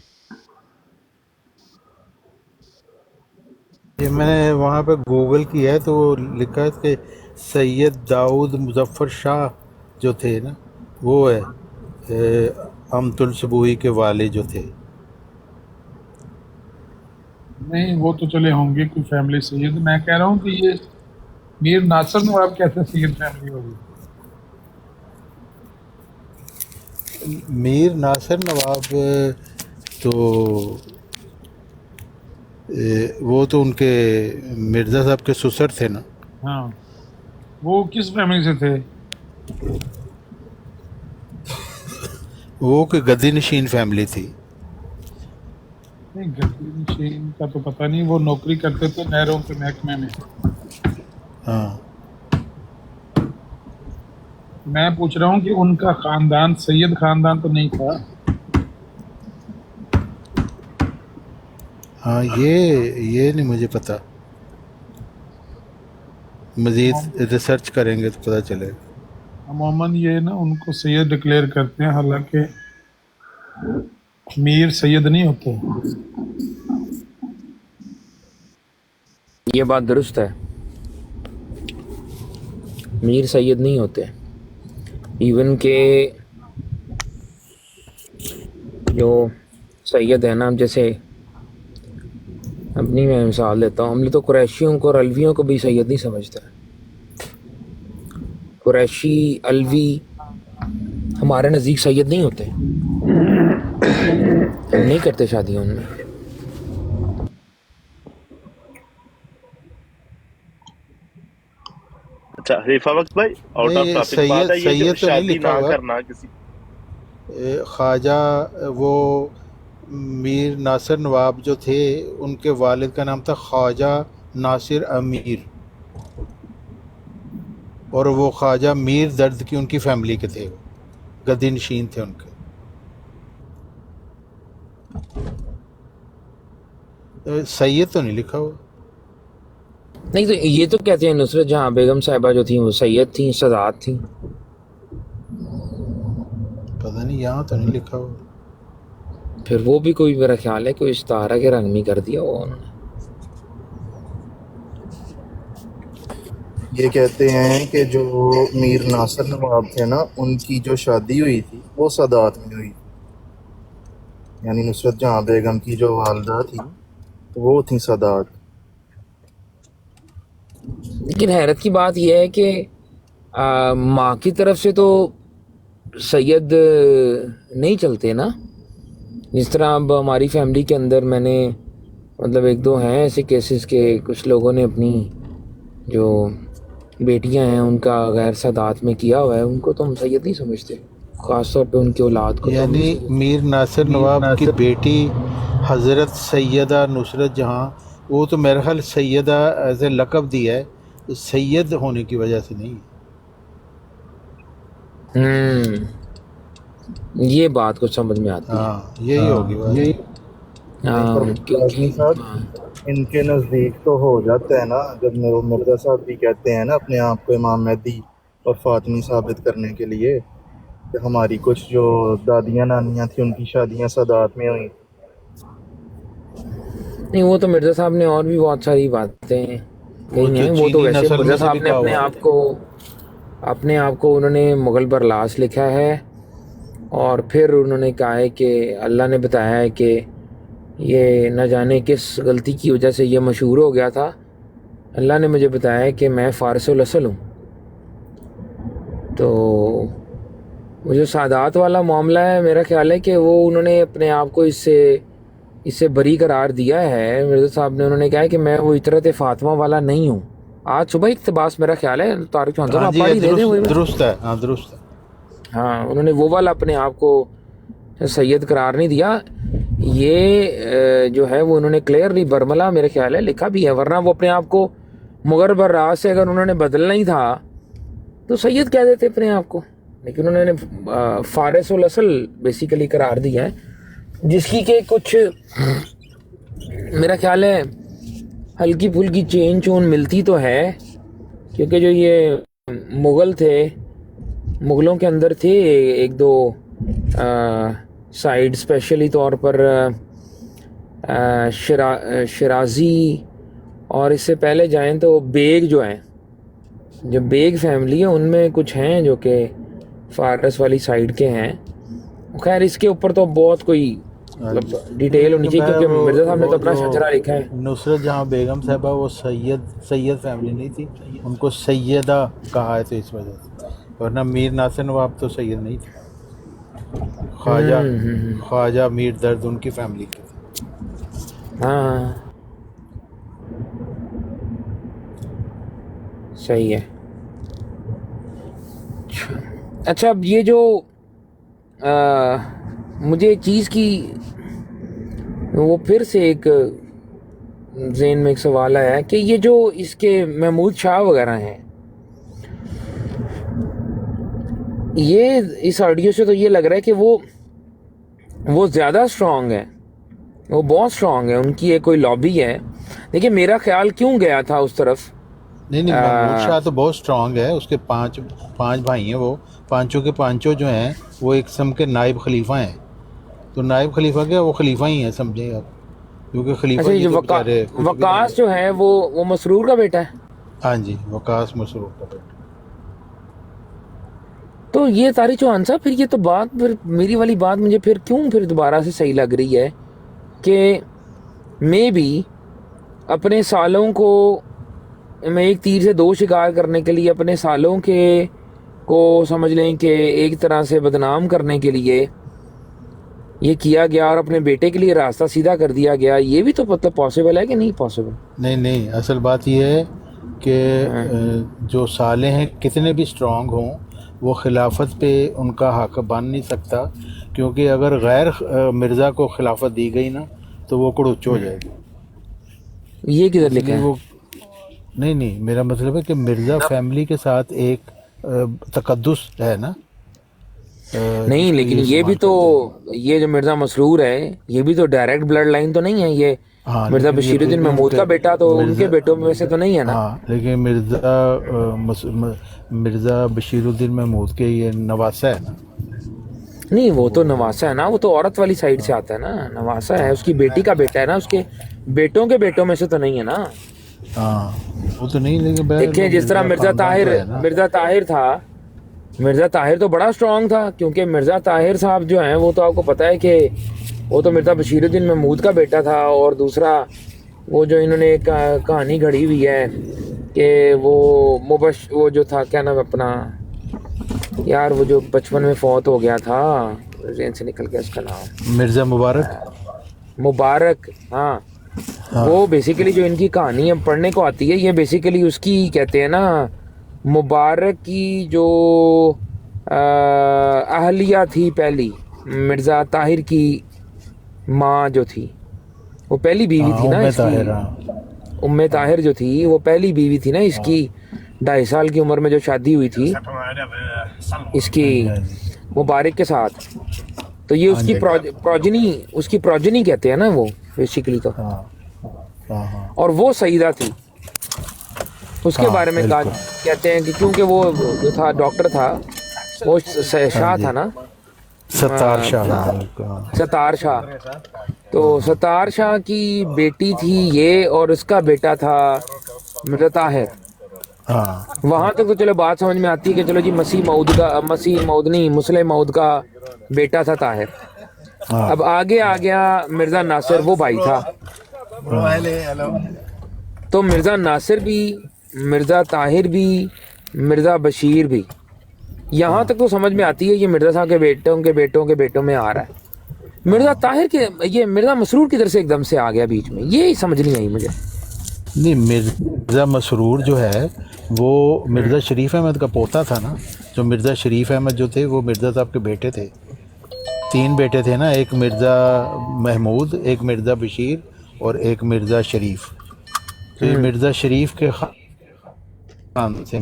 یہ میں نے وہاں پہ گوگل کیا ہے تو لکھا ہے کہ سید داؤد مظفر شاہ جو تھے نا، وہ ہے امت السبوئی کے والد جو تھے. نہیں، وہ تو چلے ہوں گے کوئی فیملی سید. میں کہہ رہا ہوں کہ یہ میر ناصر نواب کیسے سید فیملی ہوگی؟ میر ناصر نواب تو وہ تو ان کے مرزا صاحب کے سسر تھے نا. ہاں وہ کس فیملی سے تھے؟ وہ کہ گدی نشین فیملی تھی. نہیں گدی نشین کا تو پتہ نہیں، وہ نوکری کرتے تھے نہروں کے محکمے میں. ہاں میں پوچھ رہا ہوں کہ ان کا خاندان سید خاندان تو نہیں تھا؟ ہاں یہ نہیں مجھے پتا، مزید ریسرچ کریں گے تو پتہ چلے گا. عموماً یہ نا ان کو سید ڈکلیئر کرتے ہیں، حالانکہ میر سید نہیں ہوتے. یہ بات درست ہے، میر سید نہیں ہوتے. ایون کہ جو سید ہے نا، جیسے اپنی میں مثال دیتا ہوں، ہم نے تو قریشیوں کو اور الویوں کو بھی سید نہیں سمجھتے. قریشی الوی ہمارے نزدیک سید نہیں ہوتے، ہم نہیں کرتے شادیوں ان میں. اچھا حریفہ وقت بھائی، آؤٹ آف ٹاپک بات ہے، یہ جو سید تو نہیں شادی لکھا نہ ہوا. کرنا کسی خواجہ وہ میر ناصر نواب جو تھے، ان کے والد کا نام تھا خواجہ ناصر امیر، اور وہ خواجہ میر درد کی ان کی فیملی کے تھے، گدی نشین تھے ان کے. سید تو نہیں لکھا ہوا. نہیں تو یہ تو کہتے ہیں نصرت جہاں بیگم صاحبہ جو تھیں وہ سید تھیں، سادات تھیں. پتہ نہیں، یہاں تو نہیں لکھا ہوا. پھر وہ بھی کوئی میرا خیال ہے کوئی ستارہ کے رنگ میں کر دیا وہ انہوں نے. یہ کہتے ہیں کہ جو میر ناصر نواب تھے نا، ان کی جو شادی ہوئی تھی وہ سادات میں ہوئی تھی، یعنی نصرت جہاں بیگم کی جو والدہ تھی وہ تھیں سادات. لیکن حیرت کی بات یہ ہے کہ ماں کی طرف سے تو سید نہیں چلتے نا. جس طرح اب ہماری فیملی کے اندر میں نے مطلب ایک دو ہیں ایسے کیسز کہ کچھ لوگوں نے اپنی جو بیٹیاں ہیں ان کا غیر سادات میں کیا ہوا ہے، ان کو تو ہم سید نہیں سمجھتے، خاص طور پہ ان کی اولاد کو. یعنی میر ناصر نواب کی بیٹی حضرت سیدہ نصرت جہاں، وہ تو میرا خیال سیدہ ایز اے لقب دیا ہے، سید ہونے کی وجہ سے نہیں. یہ بات کچھ سمجھ میں آتی ہے. ہاں یہی ہوگی بات. فاطمی صاحب ان کے نزدیک تو ہو جاتا ہے نا، جب مرزا صاحب بھی کہتے ہیں نا اپنے آپ کو امام مہدی اور فاطمی ثابت کرنے کے لیے کہ ہماری کچھ جو دادیاں نانیاں تھیں ان کی شادیاں سادات میں ہوئیں. نہیں وہ تو مرزا صاحب نے اور بھی بہت ساری باتیں کہی ہیں. وہ تو ویسے مرزا صاحب نے اپنے آپ کو انہوں نے مغل برلاس لکھا ہے، اور پھر انہوں نے کہا ہے کہ اللہ نے بتایا ہے کہ یہ نہ جانے کس غلطی کی وجہ سے یہ مشہور ہو گیا تھا، اللہ نے مجھے بتایا ہے کہ میں فارس الاصل ہوں. تو وہ جو سادات والا معاملہ ہے میرا خیال ہے کہ وہ انہوں نے اپنے آپ کو اس سے بری قرار دیا ہے. مرزا صاحب نے انہوں نے کہا ہے کہ میں وہ اطرت فاطمہ والا نہیں ہوں. آج صبح اقتباس میرا خیال ہے طارق چوہان صاحب آپ پڑھی دے دیں. درست ہے، ہاں درست ہے. ہاں انہوں نے وہ والا اپنے آپ کو سید قرار نہیں دیا. یہ جو ہے وہ انہوں نے کلیئرلی برملا میرے خیال ہے لکھا بھی ہے، ورنہ وہ اپنے آپ کو مغل برراس سے اگر انہوں نے بدلنا ہی تھا تو سید کہہ دیتے اپنے آپ کو. لیکن انہوں نے فارس الاصل بیسیکلی قرار دیا ہے، جس کی کہ کچھ میرا خیال ہے ہلکی پھلکی چین چون ملتی تو ہے، کیونکہ جو یہ مغل تھے، مغلوں کے اندر تھے ایک دو سائڈ، اسپیشلی طور پر شرازی، اور اس سے پہلے جائیں تو بیگ جو ہیں، جو بیگ فیملی ہے ان میں کچھ ہیں جو کہ فارس والی سائڈ کے ہیں. خیر اس کے اوپر تو بہت کوئی ڈیٹیل ہونی چاہیے، کیونکہ مرزا صاحب نے تو اپنا شجرہ لکھا ہے. نصرت جہاں بیگم صاحبہ وہ سید فیملی نہیں تھی، ان کو سیدہ کہا ہے تو اس وجہ سے، ورنہ میر ناصر نواب تو سید نہیں تھے. خواجہ میر درد ان کی فیملی کے تھے. ہاں صحیح ہے. اچھا اب یہ جو مجھے ایک چیز کی وہ پھر سے ایک ذہن میں ایک سوال آیا کہ یہ جو اس کے محمود شاہ وغیرہ ہیں، یہ اس آڈیو سے تو یہ لگ رہا ہے کہ وہ زیادہ اسٹرانگ ہے، وہ بہت اسٹرانگ ہے، ان کی ایک کوئی لابی ہے. دیکھیے میرا خیال کیوں گیا تھا اس طرف. نہیں محمود شاہ تو بہت اسٹرانگ ہے، اس کے پانچ بھائی ہیں، وہ پانچوں کے پانچوں جو ہیں وہ ایک قسم کے نائب خلیفہ ہیں. تو نائب خلیفہ کیا، وہ خلیفہ ہی ہیں سمجھے آپ، کیونکہ خلیفہ اچھا یہ وقاص جو ہے وہ مسرور کا بیٹا ہے. ہاں جی وقاص مسرور کا بیٹا. تو یہ طارق چوہان صاحب پھر یہ تو بات پھر میری والی بات مجھے پھر دوبارہ سے صحیح لگ رہی ہے کہ میں بھی اپنے سالوں کو میں ایک تیر سے دو شکار کرنے کے لیے اپنے سالوں کو سمجھ لیں کہ ایک طرح سے بدنام کرنے کے لیے یہ کیا گیا اور اپنے بیٹے کے لیے راستہ سیدھا کر دیا گیا. یہ بھی تو مطلب پاسبل ہے کہ نہیں پاسبل؟ نہیں اصل بات یہ ہے کہ جو صالح ہیں کتنے بھی اسٹرانگ ہوں وہ خلافت پہ ان کا حق بن نہیں سکتا، کیونکہ اگر غیر مرزا کو خلافت دی گئی نا تو وہ کڑوچ ہو جائے گی. یہ کدھر لکھا ہے؟ نہیں میرا مطلب ہے کہ مرزا فیملی کے ساتھ ایک تقدس ہے نا. نہیں لیکن یہ بھی تو یہ جو مرزا مسرور ہے یہ بھی تو ڈائریکٹ بلڈ لائن تو نہیں ہے. یہ مرزا بشیر الدین محمود کا بیٹا تو ان کے بیٹوں میں سے تو نہیں ہے نا. ہاں لیکن مرزا بشیر الدین محمود کے یہ نواسا ہے نا. نہیں وہ تو نواسا ہے نا، وہ تو عورت والی سائڈ سے آتا ہے نا. نواسا ہے اس کی بیٹی کا بیٹا ہے نا، اس کے بیٹوں کے بیٹوں میں سے تو نہیں ہے نا. ہاں وہ تو نہیں، لیکن دیکھیں جس طرح مرزا طاہر تھا، مرزا طاہر تو بڑا اسٹرانگ تھا، کیونکہ مرزا طاہر صاحب جو ہیں وہ تو آپ کو پتہ ہے کہ وہ تو مرزا بشیر الدین محمود کا بیٹا تھا. اور دوسرا وہ جو انہوں نے ایک کہانی گھڑی ہوئی ہے کہ وہ جو تھا کیا نام اپنا یار، وہ جو بچپن میں فوت ہو گیا تھا، ذہن سے نکل گیا اس کا نام، مرزا مبارک. ہاں وہ بیسیکلی جو ان کی کہانی پڑھنے کو آتی ہے یہ بیسیکلی اس کی کہتے ہیں نا مبارک کی جو اہلیہ تھی پہلی، مرزا طاہر کی ماں جو تھی وہ پہلی بیوی تھی نا اس کی، ام طاہر جو تھی وہ پہلی بیوی تھی نا اس کی. 2.5 سال کی عمر میں جو شادی ہوئی تھی اس کی مبارک کے ساتھ، تو یہ اس کی پروجنی کہتے ہیں نا وہ بیسیکلی تو. اور وہ سیدہ تھی، اس کے بارے میں کہتے ہیں کہ کیونکہ وہ جو تھا ڈاکٹر تھا، وہ شاہ تھا نا، ستار شاہ. تو ستار شاہ کی بیٹی تھی یہ، اور اس کا بیٹا تھا مرزا طاہر. وہاں تک تو چلو بات سمجھ میں آتی ہے کہ چلو جی مسلم مود کا بیٹا تھا طاہر. اب آگے آ گیا مرزا ناصر، وہ بھائی تھا. تو مرزا ناصر بھی، مرزا طاہر بھی، مرزا بشیر بھی، یہاں تک تو سمجھ میں آتی ہے یہ مرزا صاحب کے بیٹوں میں آ رہا ہے. مرزا طاہر کے یہ مرزا مسرور کی طرف سے ایک دم سے آ گیا بیچ میں، یہ سمجھ نہیں آئی مجھے. نہیں مرزا مسرور جو ہے وہ مرزا شریف احمد کا پوتا تھا نا. جو مرزا شریف احمد جو تھے وہ مرزا صاحب کے بیٹے تھے. 3 بیٹے تھے نا، ایک مرزا محمود، ایک مرزا بشیر اور ایک مرزا شریف. تو یہ مرزا شریف کے خاندان سے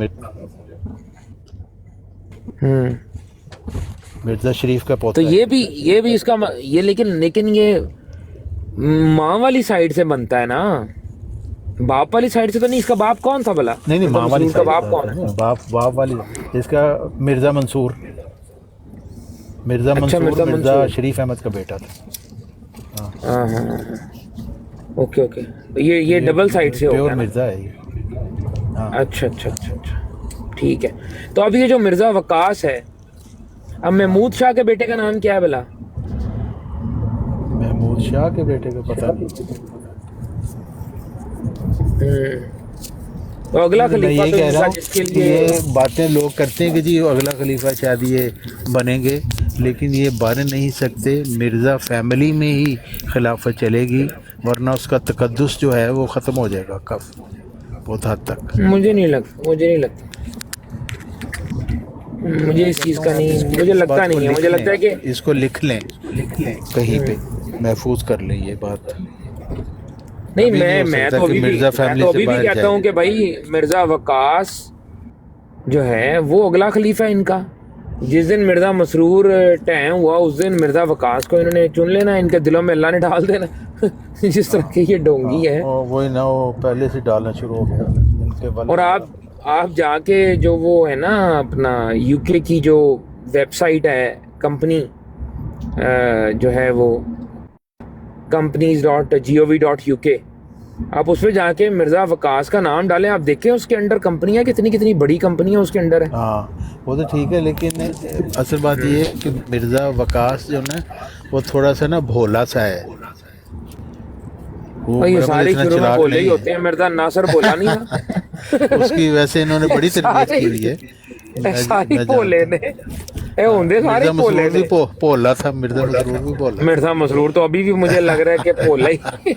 مرزا شریف کا پوتا. تو یہ بھی اس کا یہ لیکن یہ ماں والی سائڈ سے بنتا ہے نا، باپ والی سائڈ سے تو نہیں. اس کا باپ کون تھا بھلا؟ نہیں ماں والی کا باپ کون ہے؟ باپ والی اس کا مرزا منصور مرزا شریف احمد کا بیٹا تھا. ہاں اوکے یہ ڈبل سائڈ سے ہوگا مرزا ہے. اچھا ٹھیک ہے. تو اب یہ جو مرزا وقاص ہے، اب محمود شاہ کے بیٹے کا نام کیا ہے بھلا؟ محمود شاہ کے بیٹے کا پتہ نہیں. تو اگلا خلیفہ یہ باتیں لوگ کرتے ہیں کہ جی اگلا خلیفہ شاید یہ بنیں گے، لیکن یہ بن نہیں سکتے. مرزا فیملی میں ہی خلافت چلے گی ورنہ اس کا تقدس جو ہے وہ ختم ہو جائے گا بہت حد تک. مجھے نہیں لگتا مجھے اس چیز کا نہیں، مجھے لگتا نہیں ہے. مجھے لگتا ہے کہ اس کو لکھ لیں کہیں پہ، محفوظ کر لیں یہ بات. نہیں، میں تو ابھی بھی کہتا ہوں کہ بھائی مرزا وقاص جو ہے وہ اگلا خلیفہ ہے ان کا. جس دن مرزا مسرور ٹائم ہوا اس دن مرزا وقاص کو انہوں نے چن لینا، ان کے دلوں میں اللہ نے ڈال دینا. جس طرح کی یہ ڈونگی ہے وہی نا، وہ پہلے سے ڈالنا شروع ہو گیا. اور آپ جا کے جو وہ ہے نا اپنا یو کے کی جو ویب سائٹ ہے کمپنی جو ہے وہ companies.gov.uk، آپ اس پہ جا کے مرزا وقاص کا نام ڈالیں، آپ دیکھیں اس کے اندر کمپنیاں کتنی بڑی کمپنیاں اس کے اندر ہیں. ہاں وہ تو ٹھیک ہے، لیکن اصل بات یہ ہے کہ مرزا وقاص جو نا وہ تھوڑا سا نا بھولا سا ہے. یہ سارے شروع میں بولے ہی ہوتے ہیں. مرزا ناصر بولا نہیں تھا اس کی ویسے انہوں نے بڑی تربیت کی ہوئی ہے. سارے بولے نے سارے بولے نے. بھولا تھا مرزا مسرور بھی بھولا. مرزا مسرور تو ابھی بھی مجھے لگ رہا ہے کہ بھولا ہی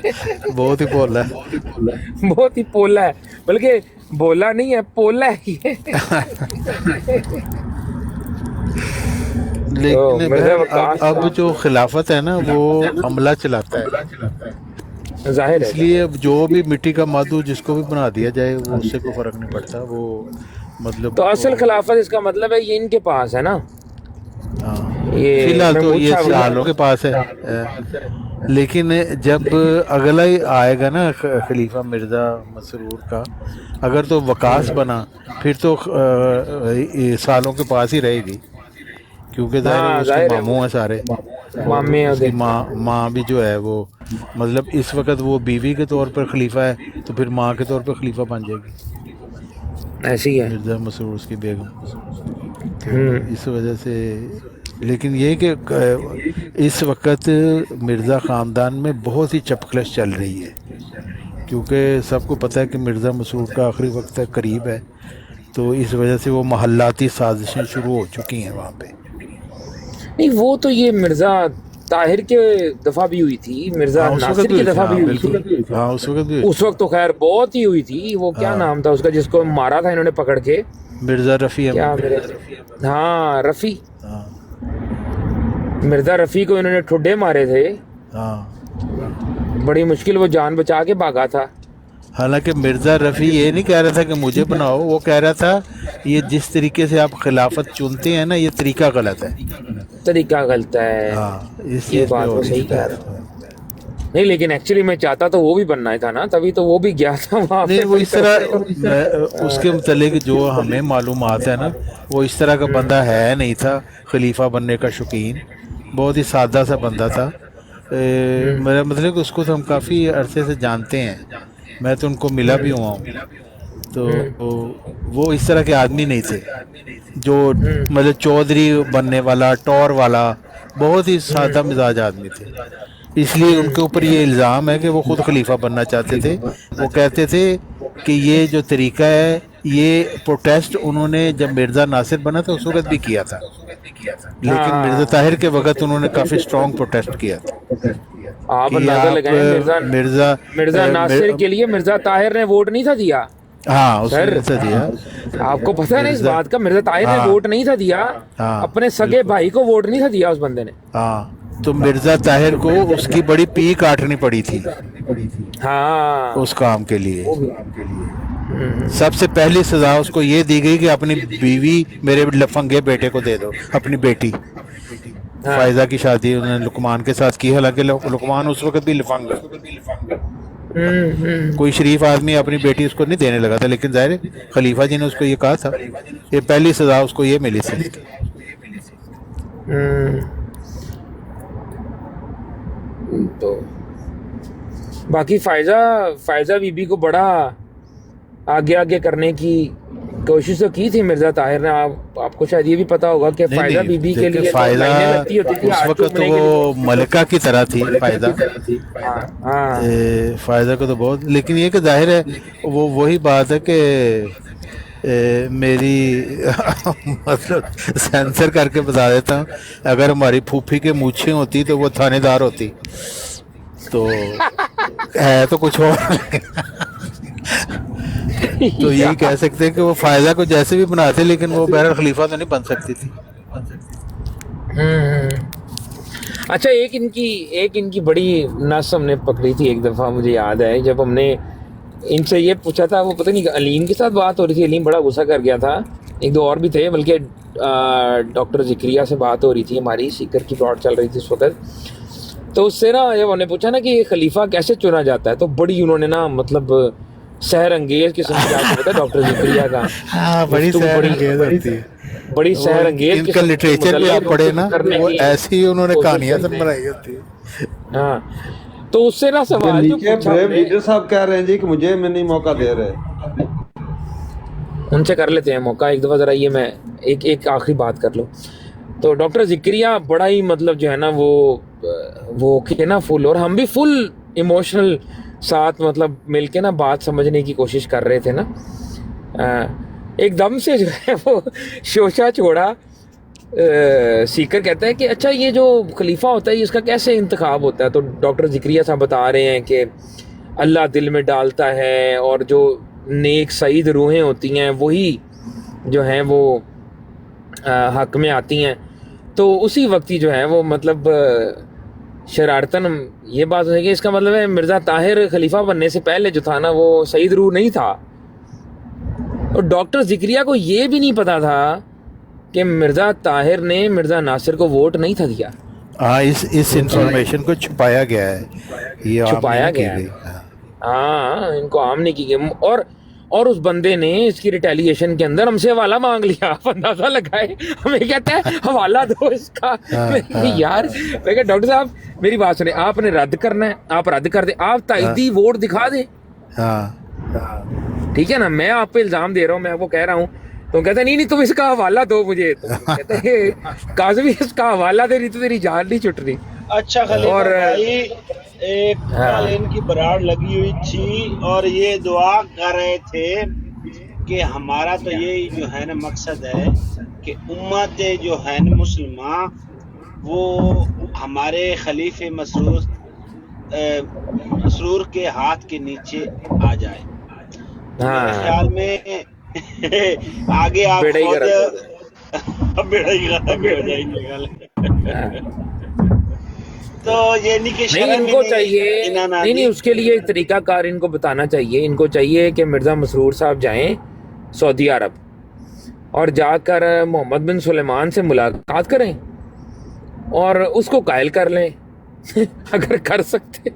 بہت ہی بھولا ہے، بہت ہی پولا ہے، بلکہ بولا نہیں ہے پولا ہے. لیکن اب جو خلافت ہے نا وہ عملہ چلاتا ہے، ظاہر ہے. اس لیے جو بھی مٹی کا مادو جس کو بھی بنا دیا جائے وہ اس سے کوئی فرق نہیں پڑتا. وہ مطلب تو اصل خلافت اس کا مطلب ہے یہ ان کے پاس ہے نا. فی الحال تو یہ سالوں کے پاس ہے، لیکن جب اگلا ہی آئے گا نا خلیفہ مرزا مسرور کا، اگر تو وقاص بنا پھر تو سالوں کے پاس ہی رہے گی، کیونکہ ظاہر ماموں ہیں سارے. ماں بھی جو ہے وہ مطلب اس وقت وہ بیوی کے طور پر خلیفہ ہے تو پھر ماں کے طور پر خلیفہ بن جائے گی. ایسی ہے مرزا مسرور اس کی بیگم. اس وجہ سے لیکن یہ کہ اس وقت مرزا خاندان میں بہت ہی چپکلش چل رہی ہے، کیونکہ سب کو پتہ ہے کہ مرزا مسرور کا آخری وقت قریب ہے، تو اس وجہ سے وہ محلاتی سازشیں شروع ہو چکی ہیں وہاں پہ. نہیں وہ تو یہ مرزا طاہر کے دفعہ بھی ہوئی تھی، مرزا ناصر کی دفعہ بھی ہوئی تھی. ہاں اس وقت تو خیر بہت ہی ہوئی تھی. وہ کیا نام تھا اس کا جس کو مارا تھا انہوں نے پکڑ کے؟ مرزا رفیع. ہاں رفیع، مرزا رفیع کو انہوں نے ٹھڈے مارے تھے. بڑی مشکل وہ جان بچا کے بھاگا تھا. حالانکہ مرزا رفیع یہ نہیں کہہ رہا تھا کہ مجھے بناؤ، وہ کہہ رہا تھا یہ جس طریقے سے آپ خلافت چنتے ہیں نا یہ طریقہ غلط ہے. یہ بات وہ صحیح کہہ رہا نہیں، لیکن ایکچولی میں چاہتا تو وہ بھی بننا تھا نا، تبھی تو وہ بھی گیا تھا وہاں پہ. وہ اس طرح اس کے متعلق جو ہمیں معلومات ہے نا وہ اس طرح کا بندہ ہے نہیں تھا، خلیفہ بننے کا شوقین، بہت ہی سادہ سا بندہ تھا. میرا مطلب کہ اس کو تو ہم کافی عرصے سے جانتے ہیں، میں تو ان کو ملا بھی ہوا ہوں. تو وہ اس طرح کے آدمی نہیں تھے جو مطلب چودھری بننے والا، ٹور والا، بہت ہی سادہ مزاج آدمی تھے. اس لیے ان کے اوپر یہ الزام ہے کہ وہ خود خلیفہ بننا چاہتے تھے. وہ کہتے تھے کہ یہ جو طریقہ ہے یہ پروٹیسٹ انہوں نے جب مرزا ناصر بنا تھا اس وقت بھی کیا تھا، لیکن مرزا طاہر کے وقت انہوں نے کافی اسٹرانگ پروٹیسٹ کیا تھا. آپ اندازہ لگائیں مرزا ناصر کے لیے مرزا طاہر نے ووٹ نہیں تھا دیا. ہاں اس نے دیا. آپ کو پتہ ہے نا اس بات کا، مرزا طاہر نے ووٹ نہیں تھا دیا، اپنے سگے بھائی کو ووٹ نہیں تھا دیا اس بندے نے. ہاں تو مرزا طاہر کو اس کی بڑی پی کاٹنی پڑی تھی اس کام کے لیے. سب سے پہلی سزا اس کو یہ دی گئی کہ اپنی بیوی میرے لفنگے بیٹے کو دے دو، اپنی بیٹی فائزہ کی شادی انہوں نے لقمان کے ساتھ کی، حالانکہ لقمان اس وقت بھی لفنگ ہے. کوئی شریف آدمی اپنی بیٹی اس کو نہیں دینے لگا تھا، لیکن ظاہر خلیفہ جی نے اس کو یہ کہا تھا، یہ پہلی سزا اس کو یہ ملی تھی. تو باقی فائزہ بی بی کو بڑا آگے کرنے کی کوشش تو کی تھی مرزا طاہر نے. آپ کو شاید یہ بھی پتا ہوگا کہ فائزہ بی بی کے لیے اس وقت وہ ملکہ کی طرح تھی فائزہ. فائزہ کو تو بہت، لیکن یہ کہ ظاہر ہے وہ وہی بات ہے کہ میری مطلب سینسر کر کے بتا دیتا ہوں، اگر ہماری پھوپھی کے مونچھیں ہوتی تو وہ تھانے دار ہوتی، تو ہے تو کچھ اور تو یہی کہہ سکتے ہیں کہ وہ فائدہ کو جیسے بھی بناتے لیکن وہ بہرحال خلیفہ تو نہیں بن سکتی تھی. اچھا ایک ان کی بڑی نس ہم نے پکڑی تھی ایک دفعہ، مجھے یاد ہے جب ہم نے ان سے یہ پوچھا تھا، وہ پتہ نہیں علیم کے ساتھ بات ہو رہی تھی، علیم بڑا غصہ کر گیا تھا، ایک دو اور بھی تھے، بلکہ ڈاکٹر ذکریہ سے بات ہو رہی تھی، ہماری سیکر کی پلاٹ چل رہی تھی اس وقت، تو اس سے نا جب ہم نے پوچھا نا کہ یہ خلیفہ کیسے چنا جاتا ہے، تو بڑی انہوں نے نا مطلب سحر انگیز قسم کی آپ کو پتا ڈاکٹر ذکریہ کا بڑی سحر انگیز ہوتی ہے، بڑی سحر انگیز ان کا لٹریچر بھی آپ پڑھے نا، وہ ایسی انہوں نے کہانیاں بنائی ہوتی ہے. ہاں تو اس سے نا سوال جو پوچھا لیڈر صاحب کہہ رہے ہیں جی کہ مجھے میں نہیں موقع دے رہے، ان سے کر لیتے ہیں موقع ایک دفعہ، ذرا یہ میں ایک آخری بات کر لوں. تو ڈاکٹر ذکریہ بڑا ہی مطلب جو ہے نا وہ کہ نا فل، اور ہم بھی فل ایموشنل ساتھ مطلب مل کے نا بات سمجھنے کی کوشش کر رہے تھے نا، ایک دم سے جو ہے وہ شوشہ چھوڑا. سیکر کہتا ہے کہ اچھا یہ جو خلیفہ ہوتا ہے اس کا کیسے انتخاب ہوتا ہے؟ تو ڈاکٹر ذکریہ صاحب بتا رہے ہیں کہ اللہ دل میں ڈالتا ہے، اور جو نیک سعید روحیں ہوتی ہیں وہی جو ہیں وہ حق میں آتی ہیں. تو اسی وقت ہی جو ہے وہ مطلب شرارتاً یہ بات ہے کہ اس کا مطلب ہے مرزا طاہر خلیفہ بننے سے پہلے جو تھا نا وہ سعید روح نہیں تھا. اور ڈاکٹر ذکریہ کو یہ بھی نہیں پتا تھا کہ مرزا طاہر نے مرزا ناصر کو ووٹ نہیں تھا دیا. ہاں اس انفارمیشن کو چھپایا گیا ہے، یہ چھپایا گیا ہے، ہاں ان کو عام نہیں کی گئی. اور اس بندے نے اس کی ریٹیلیشن کے اندر ہم سے حوالہ مانگ لیا، آپ اندازہ لگائے، ہمیں کہتا ہے حوالہ دو اس کا. یار میں کہ ڈاکٹر صاحب میری بات سنیں، آپ نے رد کرنا ہے آپ رد کر دیں، آپ تائیدی ووٹ دکھا دیں، ٹھیک ہے نا، میں آپ پہ الزام دے رہا ہوں، میں آپ کو کہہ رہا ہوں. تو کہتے نہیں تم اس کا حوالہ دو مجھے، کہتے ہیں کاظمی اس کا حوالہ دے رہی تو تیری جان نہیں چھٹ رہی. اچھا خلیفہ بھائی، ایک کل ان کی براڑ لگی ہوئی تھی اور یہ دعا کر رہے تھے کہ ہمارا تو یہ جو ہے نا مقصد ہے کہ امت جو ہے نا مسلمان وہ ہمارے خلیفہ مسرور کے ہاتھ کے نیچے آ جائے. میرے خیال میں آگے آپ تو یہ نہیں کہ ان کو چاہیے نہیں اس کے لیے طریقہ کار ان کو بتانا چاہیے. ان کو چاہیے کہ مرزا مسرور صاحب جائیں سعودی عرب اور جا کر محمد بن سلیمان سے ملاقات کریں اور اس کو قائل کر لیں اگر کر سکتے.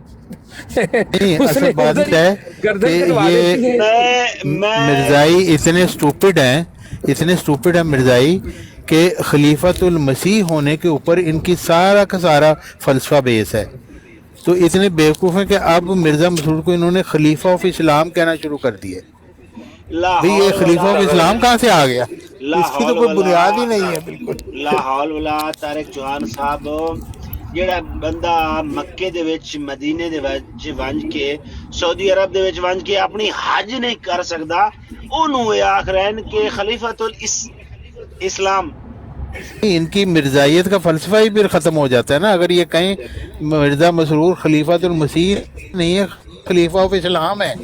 مرزائی اتنے اسٹوپڈ ہیں مرزائی کہ خلیفۃ المسیح ہونے کے اوپر ان کی سارا کا سارا فلسفہ بیس ہے. تو اتنے بیوقوف ہیں کہ اب مرزا مسرور کو انہوں نے خلیفہ آف اسلام کہنا شروع کر دیے. یہ خلیفہ آف اسلام کہاں سے آ گیا؟ اس کی تو کوئی بنیاد ہی نہیں ہے. بالکل لا حول ولا طارق چوہان صاحب جڑا بندہ مکے دے وچ مدینے دے وچ ونج کے سعودی عرب دے وچ ونج کے اپنی حج نہیں کر سکدا، اونوں یہ آکھ رہے ہیں کہ خلیفۃ الاسلام. ان کی مرزائیت کا فلسفہ ہی پھر ختم ہو جاتا ہے نا اگر یہ کہیں مرزا مسرور خلیفۃ المسیح نہیں ہے خلیفہ آف اسلام ہے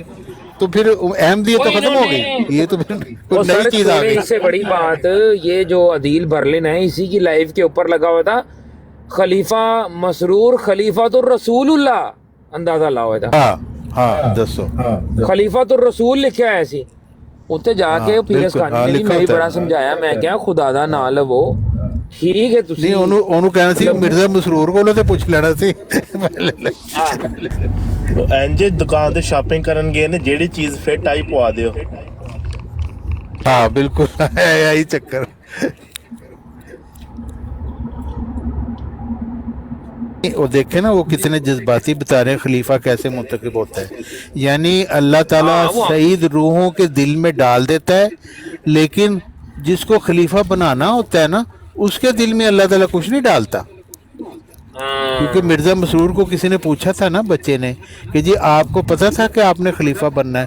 تو پھر احمدیت تو ختم ہو گئی. یہ تو پھر نئی چیز آ گئی. اس سے بڑی بات یہ جو عدیل برلن ہے اسی کی لائف کے اوپر لگا ہوا تھا خلیفہ مسرور خلیفۃ الرسول اللہ، اندازہ لا ہوا تھا. ہاں دسو خلیفۃ الرسول لکھا ہے ایسی اتنے جا کے پیرس خانی نے میں بڑا سمجھایا، میں کیا خدا دا نام لو ٹھیک ہے تسی انہوں کہنا سی مرزا مسرور کو تے پوچھ لینا سی. انجے دکان تے شاپنگ کرن گئے نے جیڑی چیز فٹ آئی پوا دیو. ہاں بالکل یہی چکر. وہ دیکھیں نا وہ کتنے جذباتی بتا رہے ہیں خلیفہ کیسے منتخب ہوتا ہے. یعنی اللہ تعالیٰ سعید روحوں کے دل میں ڈال دیتا ہے لیکن جس کو خلیفہ بنانا ہوتا ہے نا اس کے دل میں اللہ تعالیٰ کچھ نہیں ڈالتا. کیونکہ مرزا مسرور کو کسی نے پوچھا تھا نا بچے نے کہ جی آپ کو پتا تھا کہ آپ نے خلیفہ بننا ہے؟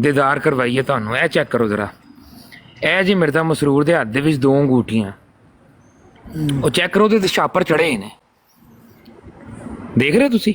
ਦੀਦਾਰ ਕਰਵਾਈਏ ਤੁਹਾਨੂੰ। ਇਹ ਚੈੱਕ ਕਰੋ ਜ਼ਰਾ, ਇਹ ਜੀ ਮਿਰਜ਼ਾ ਮਸਰੂਰ ਦੇ ਹੱਥ ਦੇ ਵਿੱਚ 2 ਅੰਗੂਠੀਆਂ, ਉਹ ਚੈੱਕ ਕਰੋ, ਤੇ ਛਾਪਰ ਚੜੇ ਨੇ, ਦੇਖ ਰਹੇ ਹੋ ਤੁਸੀਂ?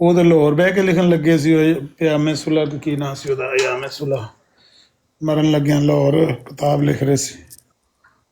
ਉਹ ਤਾਂ ਲਾਹੌਰ ਬਹਿ ਕੇ ਲਿਖਣ ਲੱਗੇ ਸੀ, ਉਹ ਪਿਆਮੇ ਸੁਲ੍ਹਾ ਕੀ ਨਾਂ ਸੀ ਉਹਦਾ, ਅਯਾਮੇ ਸੁਲ੍ਹਾ, ਮਰਨ ਲੱਗਿਆਂ ਲਾਹੌਰ ਕਿਤਾਬ ਲਿਖ ਰਹੇ ਸੀ।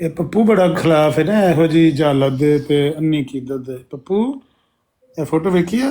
ਇਹ ਪੱਪੂ ਬੜਾ ਖਿਲਾਫ ਹੈ ਨਾ ਇਹੋ ਜੀ ਜਾਲਤ ਦੇ ਤੇ ਅੰਨੀ ਕੀਦਤ ਦੇ। ਪੱਪੂ ਇਹ ਫੋਟੋ ਵੇਖੀ ਆ?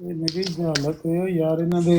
ਇਹ ਮੇਰੀ ਜਾਲਤ ਹੈ ਯਾਰ, ਇਹਨਾਂ ਦੇ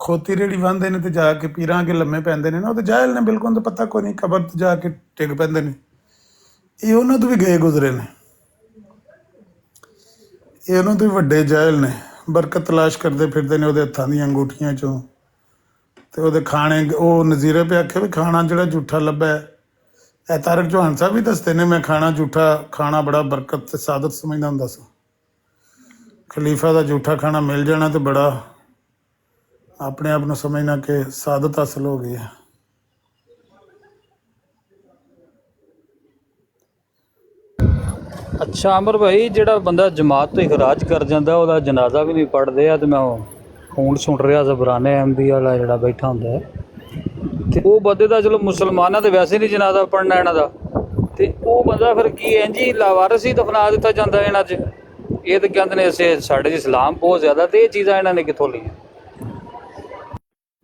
ਖੋਤੀ ਰੇੜੀ ਵਾਂਦੇ ਨੇ ਤੇ ਜਾ ਕੇ ਪੀਰਾਂ ਕੇ ਲੰਮੇ ਪੈਂਦੇ ਨੇ ਨਾ, ਉਹ ਤੇ ਜਾਹਿਲ ਨੇ ਬਿਲਕੁਲ, ਤਾਂ ਪਤਾ ਕੋਈ ਨਹੀਂ, ਕਬਰ ਤੇ ਜਾ ਕੇ ਟਿਕ ਪੈਂਦੇ ਨੇ। ਇਹ ਉਹਨਾਂ ਤੋਂ ਵੀ ਗਏ ਗੁਜ਼ਰੇ ਨੇ, ਇਹ ਉਹਨਾਂ ਤੋਂ ਵੀ ਵੱਡੇ ਜਾਹਿਲ ਨੇ। ਬਰਕਤ ਤਲਾਸ਼ ਕਰਦੇ ਫਿਰਦੇ ਨੇ ਉਹਦੇ ਹੱਥਾਂ ਦੀਆਂ ਅੰਗੂਠੀਆਂ ਚੋਂ, ਤੇ ਉਹਦੇ ਖਾਣੇ। ਉਹ ਨਜ਼ੀਰੇ ਪੇ ਆਖੇ ਵੀ ਖਾਣਾ ਜਿਹੜਾ ਝੂਠਾ ਲੱਭਾ ਹੈ, ਇਹ ਤਾਰਕ ਚੌਹਾਨ ਸਾਹਿਬ ਵੀ ਦੱਸਦੇ ਨੇ, ਮੈਂ ਖਾਣਾ ਝੂਠਾ ਖਾਣਾ ਬੜਾ ਬਰਕਤ ਤੇ ਸਾਦਤ ਸਮਝਦਾ ਹੁੰਦਾ ਸੀ। ਖਲੀਫਾ ਦਾ ਝੂਠਾ ਖਾਣਾ ਮਿਲ ਜਾਣਾ ਤੇ ਬੜਾ ਆਪਣੇ ਆਪ ਨੂੰ ਸਮਝਣਾ ਕਿ ਸਾਦਤ ਹਾਸਲ ਹੋ ਗਈ ਹੈ। ਅੱਛਾ ਅਮਰ ਭਾਈ, ਜਿਹੜਾ ਬੰਦਾ ਜਮਾਤ ਤੋਂ ਇਖਰਾਜ ਕਰ ਜਾਂਦਾ ਉਹਦਾ ਜਨਾਜ਼ਾ ਵੀ ਨਹੀਂ ਪੜ੍ਹਦੇ ਆ, ਤੇ ਮੈਂ ਉਹ ਫੋਨ ਸੁਣ ਰਿਹਾ ਜ਼ਬਰਾਨੇ ਐਮਬੀ ਵਾਲਾ ਜਿਹੜਾ ਬੈਠਾ ਹੁੰਦਾ ਹੈ, ਤੇ ਉਹ ਬੰਦੇ ਦਾ ਚਲੋ ਮੁਸਲਮਾਨਾਂ ਦੇ ਵੈਸੇ ਨਹੀਂ ਜਨਾਜ਼ਾ ਪੜ੍ਹਨਾ ਇਹਨਾਂ ਦਾ, ਤੇ ਉਹ ਬੰਦਾ ਫਿਰ ਕੀ ਇੰਝ ਹੀ ਲਾਵਾਰਸ ਹੀ ਦਫਨਾ ਦਿੱਤਾ ਜਾਂਦਾ ਇਹਨਾਂ 'ਚ। ਇਹ ਤਾਂ ਕਹਿੰਦੇ ਨੇ ਅਸੀਂ ਸਾਡੇ 'ਚ ਇਸਲਾਮ ਬਹੁਤ ਜ਼ਿਆਦਾ, ਤੇ ਇਹ ਚੀਜ਼ਾਂ ਇਹਨਾਂ ਨੇ ਕਿੱਥੋਂ ਲਈਆਂ?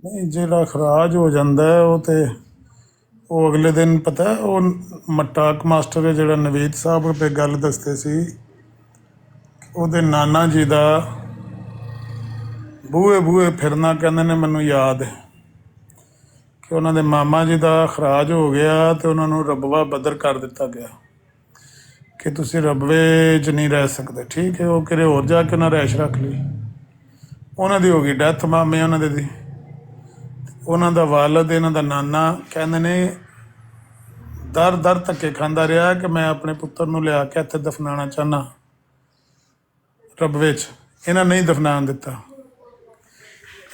ਨਹੀਂ, ਜਿਹੜਾ ਖਰਾਜ ਹੋ ਜਾਂਦਾ ਹੈ ਉਹ ਅਗਲੇ ਦਿਨ ਪਤਾ ਉਹ ਮਟਾਕ ਮਾਸਟਰ ਹੈ ਜਿਹੜਾ ਨਵੀਦ ਸਾਹਿਬ ਤੇ ਗੱਲ ਦੱਸਦੇ ਸੀ, ਉਹਦੇ ਨਾਨਾ ਜੀ ਦਾ ਬੂਹੇ ਬੂਹੇ ਫਿਰਨਾ ਕਹਿੰਦੇ ਨੇ ਮੈਨੂੰ ਯਾਦ ਹੈ ਕਿ ਉਹਨਾਂ ਦੇ ਮਾਮਾ ਜੀ ਦਾ ਖਰਾਜ ਹੋ ਗਿਆ ਤੇ ਉਹਨਾਂ ਨੂੰ ਰਬਵਾ ਬਦਰ ਕਰ ਦਿੱਤਾ ਗਿਆ ਕਿ ਤੁਸੀਂ ਰਬਵੇ 'ਚ ਨਹੀਂ ਰਹਿ ਸਕਦੇ। ਠੀਕ ਹੈ, ਉਹ ਕਿਤੇ ਹੋਰ ਜਾ ਕੇ ਉਹਨਾਂ ਰੈਸ਼ ਰੱਖ ਲਈ, ਉਹਨਾਂ ਦੀ ਹੋ ਗਈ ਡੈਥ ਮਾਮੇ ਉਹਨਾਂ ਦੇ ਦੀ। ਉਹਨਾਂ ਦਾ ਵਾਲਦ ਇਹਨਾਂ ਦਾ ਨਾਨਾ ਕਹਿੰਦੇ ਨੇ ਦਰ ਦਰ ਧੱਕੇ ਖਾਂਦਾ ਰਿਹਾ ਕਿ ਮੈਂ ਆਪਣੇ ਪੁੱਤਰ ਨੂੰ ਲਿਆ ਕੇ ਇੱਥੇ ਦਫਨਾਉਣਾ ਚਾਹੁੰਦਾ ਰਬਵੇ 'ਚ, ਇਹਨਾਂ ਨਹੀਂ ਦਫਨਾਉਣ ਦਿੱਤਾ।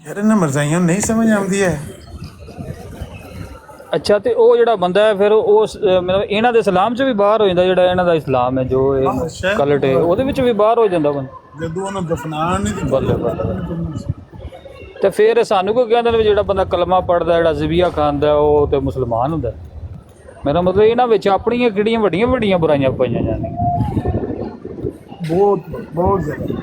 ਯਾਰ ਇਹਨਾਂ ਮਰਜ਼ਾਈਆਂ ਨੂੰ ਨਹੀਂ ਸਮਝ ਆਉਂਦੀ ਹੈ। ਅੱਛਾ, ਤੇ ਉਹ ਜਿਹੜਾ ਬੰਦਾ ਹੈ ਫਿਰ ਉਹ ਮਤਲਬ ਇਹਨਾਂ ਦੇ ਇਸਲਾਮ 'ਚ ਵੀ ਬਾਹਰ ਹੋ ਜਾਂਦਾ, ਜਿਹੜਾ ਇਹਨਾਂ ਦਾ ਇਸਲਾਮ ਹੈ ਜੋ ਇਹ ਕਲਟ ਹੈ ਉਹਦੇ ਵਿੱਚ ਵੀ ਬਾਹਰ ਹੋ ਜਾਂਦਾ ਬੰਦਾ ਜਦੋਂ ਉਹਨੂੰ ਦਫਨਾਉਣ ਨਹੀਂ ਦਿੱਤਾ। ਬੱਲੇ ਬੱਲੇ। ਤੇ ਫਿਰ ਸਾਨੂੰ ਕੋਈ ਕਹਿੰਦੇ ਨੇ ਵੀ ਜਿਹੜਾ ਬੰਦਾ ਕਲਮਾ ਪੜ੍ਹਦਾ, ਜਿਹੜਾ ਜ਼ਬੀਆ ਖਾਂਦਾ, ਉਹ ਤੇ ਮੁਸਲਮਾਨ ਹੁੰਦਾ। ਮੇਰਾ ਮਤਲਬ ਇਹਨਾਂ ਵਿੱਚ ਆਪਣੀਆਂ ਕਿਹੜੀਆਂ ਵੱਡੀਆਂ ਵੱਡੀਆਂ ਬੁਰਾਈਆਂ ਪਾਈਆਂ ਜਾਂਦੀਆਂ, ਬਹੁਤ ਜ਼ਿਆਦਾ।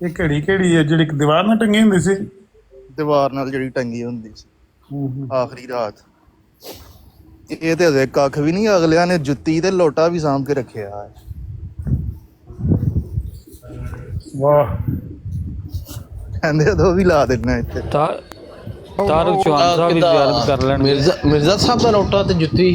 ਇਹ ਘੜੀ ਕਿਹੜੀ ਹੈ ਜਿਹੜੀ ਦੀਵਾਰ ਨਾਲ ਟੰਗੀ ਹੁੰਦੀ ਸੀ? ਦੀਵਾਰ ਨਾਲ ਜਿਹੜੀ ਟੰਗੀ ਹੁੰਦੀ ਸੀ ਆਖਰੀ ਰਾਤ। ਇਹ ਤੇ ਅਜੇ ਕੱਖ ਵੀ ਨਹੀਂ, ਅਗਲਿਆਂ ਨੇ ਜੁੱਤੀ ਤੇ ਲੋਟਾ ਵੀ ਸਾਂਭ ਕੇ ਰੱਖਿਆ ਹੈ। ਵਾਹ, ਕਹਿੰਦੇ ਉਦੋਂ ਵੀ ਲਾ ਦੇਣਾ ਇੱਥੇ। ਤਾਰਕ ਚੌਹਾਨ ਸਾਹਿਬ ਵੀ ਜ਼ਿਆਰਤ ਕਰ ਲੈਣ। ਮਿਰਜ਼ਾ ਸਾਹਿਬ ਦਾ ਲੋਟਾ ਤੇ ਜੁੱਤੀ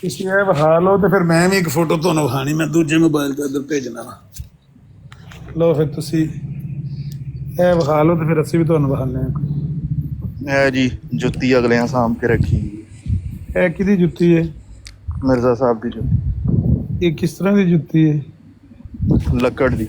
ਤੁਸੀਂ ਇਹ ਵਿਖਾ ਲਓ ਤੇ ਫਿਰ ਮੈਂ ਵੀ ਇੱਕ ਫੋਟੋ ਤੁਹਾਨੂੰ ਵਿਖਾਣੀ, ਮੈਂ ਦੂਜੇ ਮੋਬਾਈਲ ਤੇ ਇੱਧਰ ਭੇਜਣਾ ਵਾ। ਲਓ ਫਿਰ ਤੁਸੀਂ ਇਹ ਵਿਖਾ ਲਓ ਤੇ ਫਿਰ ਅਸੀਂ ਵੀ ਤੁਹਾਨੂੰ ਵਿਖਾਉਂਦੇ ਹਾਂ। ਇਹ ਜੀ ਜੁੱਤੀ ਅਗਲਿਆਂ ਸਾਂਭ ਕੇ ਰੱਖੀ। ਇਹ ਕਿਹਦੀ ਜੁੱਤੀ ਹੈ? ਮਿਰਜ਼ਾ ਸਾਹਿਬ ਦੀ ਜੁੱਤੀ। ਇਹ ਕਿਸ ਤਰ੍ਹਾਂ ਦੀ ਜੁੱਤੀ ਹੈ? ਲੱਕੜ ਦੀ।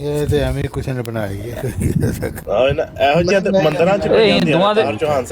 ਇਹ ਤੇ ਐਵੇਂ ਕੁਛ ਨੇ ਬਣਾਈ ਹੈ। ਇਹੋ ਜਿਹੀਆਂ ਤੇ ਮੰਦਰਾਂ 'ਚ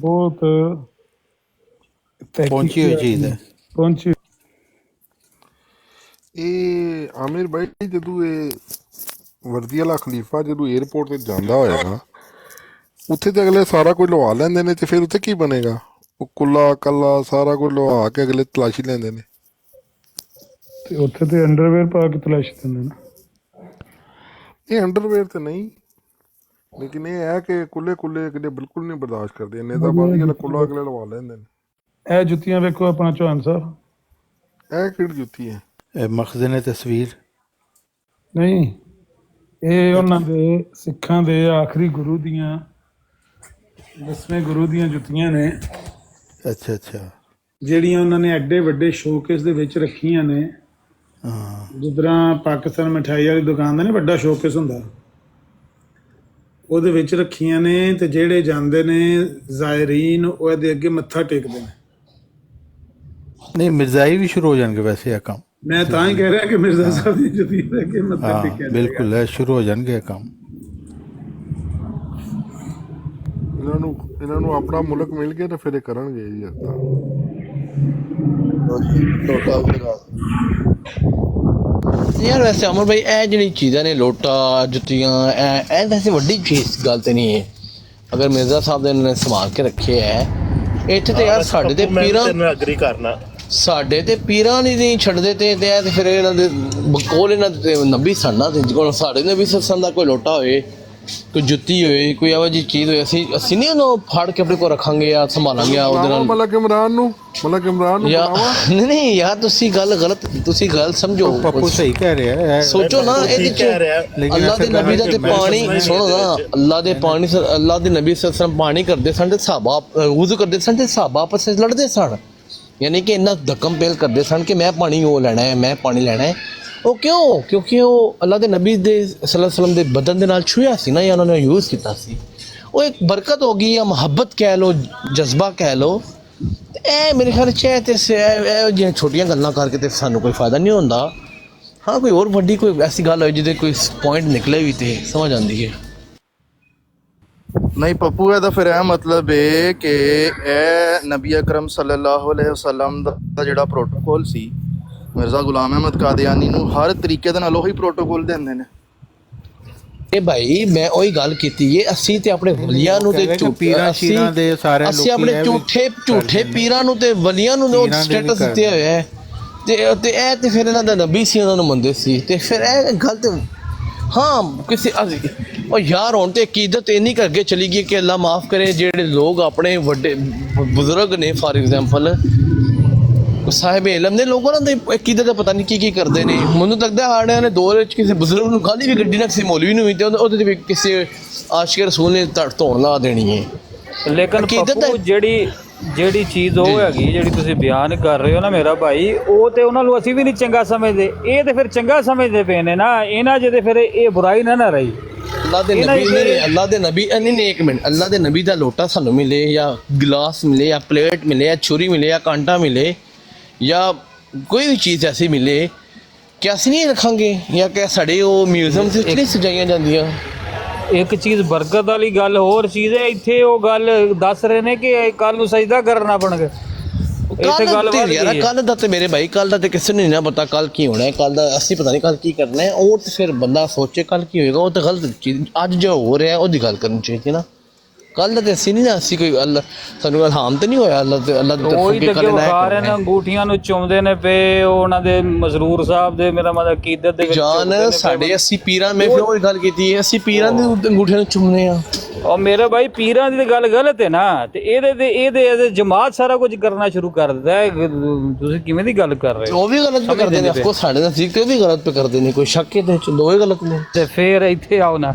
ਬਹੁਤ ਪਹੁੰਚੀ ਹੋਈ ਚੀਜ਼ ਹੈ। ਪਹੁੰਚੀ। ਇਹ ਆਮਿਰ ਭਾਈ ਜਦੋਂ ਇਹ ਵਰਦੀ ਵਾਲਾ ਖਲੀਫਾ ਜਦੋਂ 에ਅਰਪੋਰਟ ਤੇ ਜਾਂਦਾ ਹੋਏਗਾ, ਉੱਥੇ ਤੇ ਅਗਲੇ ਸਾਰਾ ਕੁਝ ਲਵਾ ਲੈਂਦੇ ਨੇ, ਤੇ ਫਿਰ ਉੱਥੇ ਕੀ ਬਣੇਗਾ? ਉਹ ਕੁੱਲਾ ਕੱਲਾ ਸਾਰਾ ਕੁਝ ਲਵਾ ਕੇ ਅਗਲੇ ਤਲਾਸ਼ੀ ਲੈਂਦੇ ਨੇ, ਤੇ ਉੱਥੇ ਤੇ ਅੰਡਰਵੇਅਰ ਪਾ ਕੇ ਤਲਾਸ਼ੀ ਦਿੰਦੇ ਨੇ। ਇਹ ਅੰਡਰਵੇਅਰ ਤੇ ਨਹੀਂ, ਲੇਕਿਨ ਇਹ ਹੈ ਕਿ ਕੁੱਲੇ ਕਿਤੇ ਬਿਲਕੁਲ ਨਹੀਂ ਬਰਦਾਸ਼ਤ ਕਰਦੇ, ਇੰਨੇ ਤਾਂ ਬਾਅਦ ਕੁੱਲਾ ਅਗਲੇ ਲਵਾ ਲੈਂਦੇ ਨੇ। ਇਹ ਜੁੱਤੀਆਂ ਵੇਖੋ ਆਪਣਾ ਚੌਹਾਨ ਸਾਹਿਬ, ਇਹ ਕਿਹੜੀ ਜੁੱਤੀ ਹੈ? ਮਖਜ਼ਨ ਤਸਵੀਰ ਨਹੀਂ, ਇਹ ਉਹਨਾਂ ਦੇ ਸਿੱਖਾਂ ਦੇ ਆਖਰੀ ਗੁਰੂ ਦੀਆਂ 10ਵੇਂ ਗੁਰੂ ਦੀਆਂ ਜੁੱਤੀਆਂ ਨੇ, ਅੱਛਾ ਅੱਛਾ, ਜਿਹੜੀਆਂ ਉਹਨਾਂ ਨੇ ਐਡੇ ਵੱਡੇ ਸ਼ੋਕੇਸ ਦੇ ਵਿੱਚ ਰੱਖੀਆਂ ਨੇ। ਹਾਂ ਜਿੱਦਾਂ ਪਾਕਿਸਤਾਨ ਮਿਠਾਈ ਵਾਲੀ ਦੁਕਾਨ ਦਾ ਨਹੀਂ ਵੱਡਾ ਸ਼ੋਕੇਸ ਹੁੰਦਾ, ਉਹਦੇ ਵਿੱਚ ਰੱਖੀਆਂ ਨੇ। ਤੇ ਜਿਹੜੇ ਜਾਂਦੇ ਨੇ ਜ਼ਾਇਰੀਨ ਉਹ ਇਹਦੇ ਅੱਗੇ ਮੱਥਾ ਟੇਕਦੇ ਨੇ। ਨਹੀਂ ਮਿਰਜ਼ਾਈ ਵੀ ਸ਼ੁਰੂ ਹੋ ਜਾਣਗੇ ਵੈਸੇ ਇਹ ਕੰਮ। ਮੈਂ ਤਾਂ ਹੀ ਕਹਿ ਰਿਹਾ ਕਿ ਮਿਰਜ਼ਾ ਸਾਹਿਬ ਦੀ ਜੁੱਤੀ ਦੇ ਅੱਗੇ ਮੱਥਾ ਹਾਂ ਟੇਕਿਆ ਬਿਲਕੁਲ ਇਹ ਸ਼ੁਰੂ ਹੋ ਜਾਣਗੇ ਇਹ ਕੰਮ। ਇਹਨਾਂ ਨੂੰ ਆਪਣਾ ਮੁਲਕ ਮਿਲ ਗਿਆ ਤਾਂ ਫਿਰ ਇਹ ਕਰਨਗੇ ਜੀ ਏਦਾਂ। ਯਾਰ ਵੈਸੇ ਅਮਰ ਭਾਈ ਇਹ ਜਿਹੜੀ ਚੀਜ਼ਾਂ ਨੇ ਲੋਟਾ ਜੁੱਤੀਆਂ ਇਹ ਵੈਸੇ ਵੱਡੀ ਚੀਜ਼ ਗੱਲ ਤੇ ਨਹੀਂ ਹੈ। ਅਗਰ ਮਿਰਜ਼ਾ ਸਾਹਿਬ ਦੇ ਨੇ ਸੰਭਾਲ ਕੇ ਰੱਖੇ ਹੈ ਇੱਥੇ ਤੇ ਯਾਰ ਸਾਡੇ ਤੇ ਪੀਰਾਂ ਐਗਰੀ ਕਰਨਾ, ਸਾਡੇ ਤੇ ਪੀਰਾਂ ਨਹੀਂ ਛੱਡਦੇ ਤੇ ਫਿਰ ਇਹਨਾਂ ਦੇ ਬਕੋਲ ਇਹਨਾਂ ਦੇ ਨਬੀ ਸੜਨਾ ਤੇ ਕੋਲ ਸਾਡੇ ਨਬੀ ਸੱਸਣ ਦਾ ਕੋਈ ਲੋਟਾ ਹੋਏ, ਕੋਈ ਜੁੱਤੀ ਹੋਏ, ਕੋਈ ਇਹੋ ਜਿਹੀ ਚੀਜ਼ ਹੋਏ, ਅਸੀਂ ਨਹੀਂ ਉਹਨੂੰ ਫੜ ਕੇ ਆਪਣੇ ਕੋਲ ਰੱਖਾਂਗੇ ਜਾਂ ਸੰਭਾਲਾਂਗੇ ਉਹਦੇ ਨਾਲ। ਮਲਕ ਇਮਰਾਨ ਨੂੰ ਨਹੀਂ ਯਾਰ ਤੁਸੀਂ ਗੱਲ ਸਮਝੋ। ਪੱਪੂ ਸਹੀ ਕਹਿ ਰਿਹਾ ਹੈ, ਸੋਚੋ ਨਾ ਇਹਦੇ ਚ ਅੱਲਾ ਦੇ ਨਬੀ ਦਾ ਤੇ ਪਾਣੀ ਸੁਣੋ ਨਾ, ਅੱਲਾ ਦੇ ਨਬੀ ਸੱਸਣ ਪਾਣੀ ਕਰਦੇ ਸਨ ਤੇ ਸਹਾਬਾ ਵੁਜ਼ੂ ਕਰਦੇ ਸਨ ਤੇ ਸਹਾਬਾ ਆਪਸ ਵਿੱਚ ਲੜਦੇ ਸਨ, ਯਾਨੀ ਕਿ ਇੰਨਾ ਧੱਕਮ ਪੇਲ ਕਰਦੇ ਸਨ ਕਿ ਮੈਂ ਪਾਣੀ ਉਹ ਲੈਣਾ ਹੈ, ਮੈਂ ਪਾਣੀ ਲੈਣਾ ਹੈ। ਉਹ ਕਿਉਂ? ਕਿਉਂਕਿ ਉਹ ਅੱਲਾ ਦੇ ਨਬੀ ਦੇ ਸੱਲੱਲਾਹੁ ਅਲੈਹਿ ਵਸੱਲਮ ਦੇ ਬਦਨ ਦੇ ਨਾਲ ਛੂਹਿਆ ਸੀ ਨਾ, ਜਾਂ ਉਹਨਾਂ ਨੇ ਯੂਜ਼ ਕੀਤਾ ਸੀ। ਉਹ ਇੱਕ ਬਰਕਤ ਹੋ ਗਈ ਜਾਂ ਮੁਹੱਬਤ ਕਹਿ ਲਓ, ਜਜ਼ਬਾ ਕਹਿ ਲਓ। ਇਹ ਮੇਰੇ ਖਿਆਲ 'ਚ ਤੇ ਜਿਹੜੀਆਂ ਛੋਟੀਆਂ ਗੱਲਾਂ ਕਰਕੇ ਤੇ ਸਾਨੂੰ ਕੋਈ ਫਾਇਦਾ ਨਹੀਂ ਹੁੰਦਾ। ਹਾਂ ਕੋਈ ਹੋਰ ਵੱਡੀ ਕੋਈ ਐਸੀ ਗੱਲ ਹੋਏ ਜਿਹਦੇ ਕੋਈ ਪੁਆਇੰਟ ਨਿਕਲੇ ਵੀ ਤੇ ਸਮਝ ਆਉਂਦੀ ਹੈ। ਨਹੀਂ ਪੱਪੂ ਇਹਦਾ ਫਿਰ ਇਹ ਮਤਲਬ ਹੈ ਕਿ ਇਹ ਨਬੀ ਅਕਰਮ ਸੱਲੱਲਾਹੁ ਅਲੈਹਿ ਵਸੱਲਮ ਦਾ ਜਿਹੜਾ ਪ੍ਰੋਟੋਕੋਲ ਸੀ, ਮਿਰਜ਼ਾ ਗੁਲਾਮ ਅਹਿਮਦ ਕਾਦੀਆਨੀ ਨੂੰ ਹਰ ਤਰੀਕੇ ਦੇ ਨਾਲ ਉਹੀ ਪ੍ਰੋਟੋਕੋਲ ਦਿੰਦੇ ਨੇ। ਇਹ ਭਾਈ ਮੈਂ ਉਹੀ ਗੱਲ ਕੀਤੀ ਏ, ਅਸੀਂ ਤੇ ਆਪਣੇ ਵਲੀਆਂ ਨੂੰ ਤੇ ਅਸੀਂ ਆਪਣੇ ਝੂਠੇ ਪੀਰਾਂ ਨੂੰ ਤੇ ਵਲੀਆਂ ਨੂੰ ਸਟੇਟਸ ਦਿੱਤੇ ਹੋਏ ਹੈ ਤੇ ਇਹ ਤੇ ਫਿਰ ਇਹਨਾਂ ਦਾ ਨਬੀ ਸੀ, ਉਹਨਾਂ ਨੂੰ ਮੰਨਦੇ ਸੀ। ਤੇ ਫਿਰ ਇਹ ਗੱਲ ਤੇ ਹਾਂ ਕਿਸੇ ਉਹ ਯਾਰ ਹੁਣ ਤੇ ਅਕੀਦਤ ਇੰਨੀ ਕੁ ਅੱਗੇ ਚਲੀ ਗਈ ਕਿ ਅੱਲਾ ਮਾਫ ਕਰੇ, ਜਿਹੜੇ ਲੋਕ ਆਪਣੇ ਵੱਡੇ ਬਜ਼ੁਰਗ ਨੇ ਫਾਰ ਐਗਜ਼ਾਮਪਲ ਸਾਹਿਬ ਇਲਮ ਨੇ ਲੋਕਾਂ ਨੂੰ ਅਕੀਦਤ ਦਾ ਪਤਾ ਨਹੀਂ ਕੀ ਕਰਦੇ ਨੇ। ਮੈਨੂੰ ਲੱਗਦਾ ਆੜਿਆਂ ਨੇ ਦੌਰ ਵਿੱਚ ਕਿਸੇ ਬਜ਼ੁਰਗ ਨੂੰ ਖਾਲੀ ਵੀ ਗੱਡੀ ਨਾ ਕਿਸੇ ਮੌਲਵੀ ਨੂੰ ਵੀ ਤੇ ਉਹਦੇ ਵੀ ਕਿਸੇ ਆਸ਼ਿਕ ਰਸੂਲ ਨੇ ਧੋਣ ਲਾ ਦੇਣੀ ਹੈ। ਲੇਕਿਨ ਪੱਪੂ ਜਿਹੜੀ ਚੀਜ਼ ਉਹ ਹੈਗੀ ਜਿਹੜੀ ਤੁਸੀਂ ਬਿਆਨ ਕਰ ਰਹੇ ਹੋ ਨਾ ਮੇਰਾ ਭਾਈ, ਉਹ ਤੇ ਉਹਨਾਂ ਨੂੰ ਅਸੀਂ ਵੀ ਨਹੀਂ ਚੰਗਾ ਸਮਝਦੇ, ਇਹ ਤੇ ਫਿਰ ਚੰਗਾ ਸਮਝਦੇ ਪਏ ਨੇ ਨਾ। ਇਹਨਾਂ ਜਿਹਦੇ ਫਿਰ ਇਹ ਬੁਰਾਈ ਨਾ ਰਹੀ। ਅੱਲਾ ਦੇ ਨਬੀ ਨਹੀਂ ਇੱਕ ਮਿੰਟ, ਅੱਲਾ ਦੇ ਨਬੀ ਦਾ ਲੋਟਾ ਸਾਨੂੰ ਮਿਲੇ ਜਾਂ ਗਿਲਾਸ ਮਿਲੇ ਜਾਂ ਪਲੇਟ ਮਿਲੇ ਜਾਂ ਛੁਰੀ ਮਿਲੇ ਜਾਂ ਕਾਂਟਾ ਮਿਲੇ ਜਾਂ ਕੋਈ ਵੀ ਚੀਜ਼ ਐਸੀ ਮਿਲੇ ਕਿ ਅਸੀਂ ਨਹੀਂ ਰੱਖਾਂਗੇ ਜਾਂ ਕਿ ਸਾਡੇ ਉਹ ਮਿਊਜ਼ੀਅਮ ਦੇ ਵਿੱਚ ਨਹੀਂ ਸਜਾਈਆਂ ਜਾਂਦੀਆਂ। ਇੱਕ ਚੀਜ਼ ਬਰਕਤ ਵਾਲੀ ਗੱਲ ਹੋਰ ਚੀਜ਼ ਹੈ, ਇੱਥੇ ਉਹ ਗੱਲ ਦੱਸ ਰਹੇ ਨੇ ਕਿ ਕੱਲ ਨੂੰ ਸਜਦਾ ਕਰਨਾ ਬਣਗੇ। ਕੱਲ ਦਾ ਤੇ ਮੇਰੇ ਭਾਈ ਕੱਲ ਦਾ ਤੇ ਕਿਸੇ ਨੂੰ ਨਹੀਂ ਨਾ ਪਤਾ ਕੱਲ ਕੀ ਹੋਣਾ ਹੈ, ਕੱਲ ਦਾ ਅਸੀਂ ਪਤਾ ਨਹੀਂ ਕੱਲ ਕੀ ਕਰਨਾ ਹੈ। ਉਹ ਤੇ ਫਿਰ ਬੰਦਾ ਸੋਚੇ ਕੱਲ ਕੀ ਹੋਏਗਾ, ਉਹ ਤਾਂ ਗਲਤ ਚੀਜ਼। ਅੱਜ ਜੋ ਹੋ ਰਿਹਾ ਉਹਦੀ ਗੱਲ ਕਰਨੀ ਚਾਹੀਦੀ ਨਾ। ਕੱਲ ਦਾ ਤੇ ਅਸੀਂ ਨਹੀਂ ਨਾ, ਅਸੀਂ ਕੋਈ ਅੱਲਾ ਸਾਨੂੰ ਇਲਹਾਮ ਤੇ ਨਹੀਂ ਹੋਇਆ ਅੱਲਾ ਤੇ ਉਹੀ ਤੇ ਵਿਖਾ ਰਹੇ ਨੇ, ਅੰਗੂਠੀਆਂ ਨੂੰ ਚੁੰਮਦੇ ਨੇ ਪਏ ਉਹਨਾਂ ਦੇ ਮਸਰੂਰ ਸਾਹਿਬ ਦੇ, ਮੇਰਾ ਮਤਲਬ ਅਕੀਦਤ ਦੇ ਵਿੱਚ ਜਾਨ ਸਾਡੇ ਅਸੀਂ ਪੀਰਾਂ ਮੈਂ ਫਿਰ ਉਹ ਗੱਲ ਕੀਤੀ ਹੈ, ਅਸੀਂ ਪੀਰਾਂ ਦੀ ਅੰਗੂਠੀਆਂ ਨੂੰ ਚੁੰਮਦੇ ਆ। ਉਹ ਮੇਰੇ ਭਾਈ ਪੀਰਾਂ ਦੀ ਤਾਂ ਗੱਲ ਗਲਤ ਹੈ ਨਾ, ਤੇ ਇਹਦੇ ਜਮਾਤ ਸਾਰਾ ਕੁਝ ਕਰਨਾ ਸ਼ੁਰੂ ਕਰ ਦਿੱਤਾ ਹੈ। ਤੁਸੀਂ ਕਿਵੇਂ ਦੀ ਗੱਲ ਕਰ ਰਹੇ ਹੋ? ਉਹ ਵੀ ਗਲਤ ਪੇ ਕਰਦੇ ਨੇ, ਅਫਕੋਰਸ ਸਾਡੇ ਨਜ਼ਦੀਕ ਤੇ ਉਹ ਵੀ ਗਲਤ ਪੇ ਕਰਦੇ ਨੇ, ਕੋਈ ਸ਼ੱਕ ਇਹਦੇ ਵਿੱਚ ਦੋਵੇਂ ਗਲਤ ਨੇ। ਤੇ ਫਿਰ ਇੱਥੇ ਆਓ ਨਾ।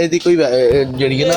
ਇਹਦੀ ਕੋਈ ਜਿਹੜੀ ਹੈ ਨਾ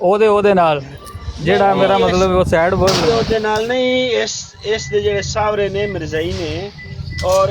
ਉਹਦੇ ਨਾਲ? ਜਿਹੜਾ ਮੇਰਾ ਮਤਲਬ ਉਹ ਸੈਡ ਵਰਡ ਉਹਦੇ ਨਾਲ ਨਹੀਂ, ਇਸ ਦੇ ਜਿਹੜੇ ਸਾਵਰੇ ਨੇ ਮਿਰਜ਼ਾਈ ਨੇ ਔਰ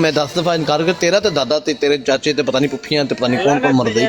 ਮੈਂ 10 ਦਫਾ ਇਨਕਾਰ ਕਰ ਤੇਰਾ ਤੇ ਦਾਦਾ ਤੇ ਤੇਰੇ ਚਾਚੇ ਤੇ ਪਤਾ ਨਹੀਂ ਪੁੱਫੀਆਂ ਤੇ ਪਤਾ ਨਹੀਂ ਕੌਣ ਕੌਣ ਮਰਜ਼ਈ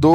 2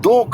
2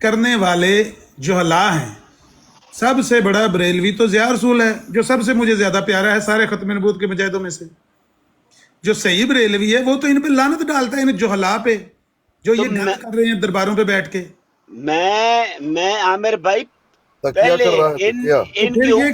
کرنے والے جہلا ہیں. سب سے بڑا بریلوی تو ضیاء رسول ہے جو سب سے مجھے زیادہ پیارا ہے سارے ختم نبوت کے مجاہدوں میں سے. جو صحیح بریلوی ہے وہ تو ان پہ لعنت ڈالتا ہے ان جہلا پہ جو یہ نعت کر رہے ہیں درباروں پہ بیٹھ کے. میں عامر بھائی تکیہ کر رہا ہے تکیہ. پھر یہ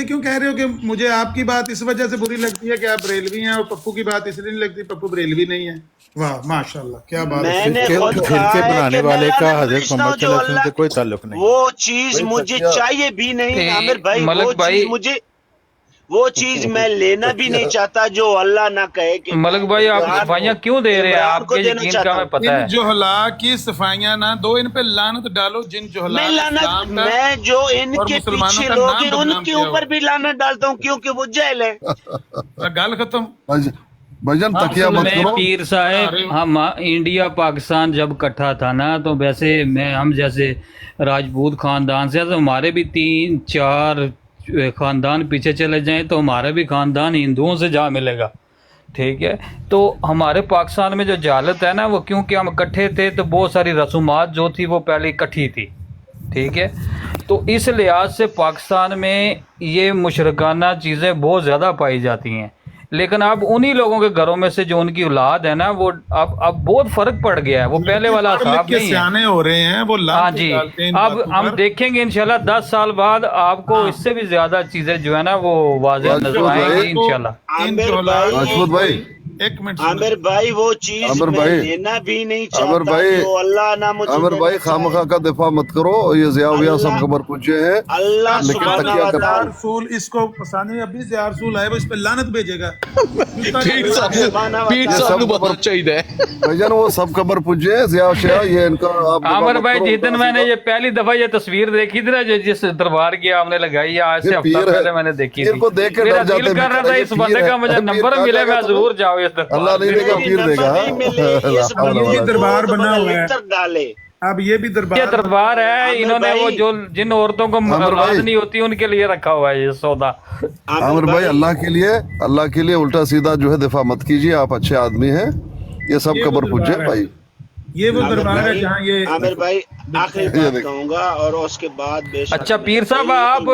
کیوں کہہ رہے ہو کہ مجھے آپ کی بات اس وجہ سے بری لگتی ہے کہ آپ بریلوی ہیں اور پپو کی بات اس لیے نہیں لگتی پپو بریلوی نہیں ہے. واہ ماشاءاللہ کیا بات ہے. فرقے بنانے والے کا حضرت محمد صلی اللہ علیہ وسلم سے کوئی تعلق نہیں. وہ چیز مجھے چاہیے بھی نہیں عامر بھائی. ملک بھائی وہ چیز میں لینا بھی نہیں چاہتا جو اللہ نہ کہے کہ ملک بھائی آپ صفائیاں کیوں دے رہے ہیں؟ آپ کے یقین کا ہمیں پتہ ہے. ان جہلا کی صفائیاں نہ دو ان پہ لعنت ڈالو جن جہلا میں جو ان کے پیچھے لوگ ہیں ان کے اوپر بھی لعنت ڈالتا ہوں کیونکہ وہ جہل ہے. گال ختم. بھجن تکیہ مت کرو. پیر صاحب ہم انڈیا پاکستان جب اکٹھا تھا نا تو ویسے ہم جیسے راجپوت خاندان سے تو ہمارے بھی 3-4 خاندان پیچھے چلے جائیں تو ہمارا بھی خاندان ہندوؤں سے جا ملے گا. ٹھیک ہے تو ہمارے پاکستان میں جو جہالت ہے نا وہ کیونکہ ہم اکٹھے تھے تو بہت ساری رسومات جو تھی وہ پہلے اکٹھی تھی. ٹھیک ہے تو اس لحاظ سے پاکستان میں یہ مشرکانہ چیزیں بہت زیادہ پائی جاتی ہیں. لیکن اب انہی لوگوں کے گھروں میں سے جو ان کی اولاد ہے نا وہ اب بہت فرق پڑ گیا ہے. وہ پہلے والا حساب نہیں ہے. سیانے ہو رہے ہیں وہ. ہاں جی اب ہم دیکھیں گے انشاءاللہ 10 سال بعد آپ کو اس سے بھی زیادہ چیزیں جو ہے نا وہ واضح نظر آئیں گی انشاءاللہ. ایک منٹ عامر بھائی وہ چیز میں لینا بھی نہیں چاہتا جو اللہ نہ مجھے. عامر بھائی خامخواہ کا دفاع مت کرو. یہ ضیاء ویاء سب خبر پوچھے ہیں اللہ سبحانہ و تعالی رسول اس کو پسند نہیں. ابھی ضیاء رسول آئے وہ اس پہ لعنت بھیجے گا. بھجن وہ سب خبر پوچھے ہیں ضیاء شیعہ یہ ان کا. عامر بھائی جس دن میں نے یہ پہلی دفعہ یہ تصویر دیکھی تھی نا جو جس دربار کی آپ نے لگائی آج سے ہفتہ پہلے میں نے دیکھی تھی میرا دل کر رہا تھا اس بندے کا مجھے نمبر ملے میں ضرور جاؤ اس دربار. اللہ نہیں دے گا پیر دے گا. یہ دربار بنا ہوا ہے. اب یہ بھی دربار ہے. انہوں نے وہ جو جن عورتوں کو اولاد نہیں ہوتی ان کے لیے رکھا ہوا ہے یہ سودا. عامر بھائی اللہ کے لیے الٹا سیدھا جو ہے دفاع مت کیجیے. آپ اچھے آدمی ہیں. یہ سب خبر پوچھے بھائی. یہ وہ دربار ہے جہاں یہ عامر بھائی آخری بات کہوں گا اور اس کے بعد بے شک. اچھا پیر صاحب آپ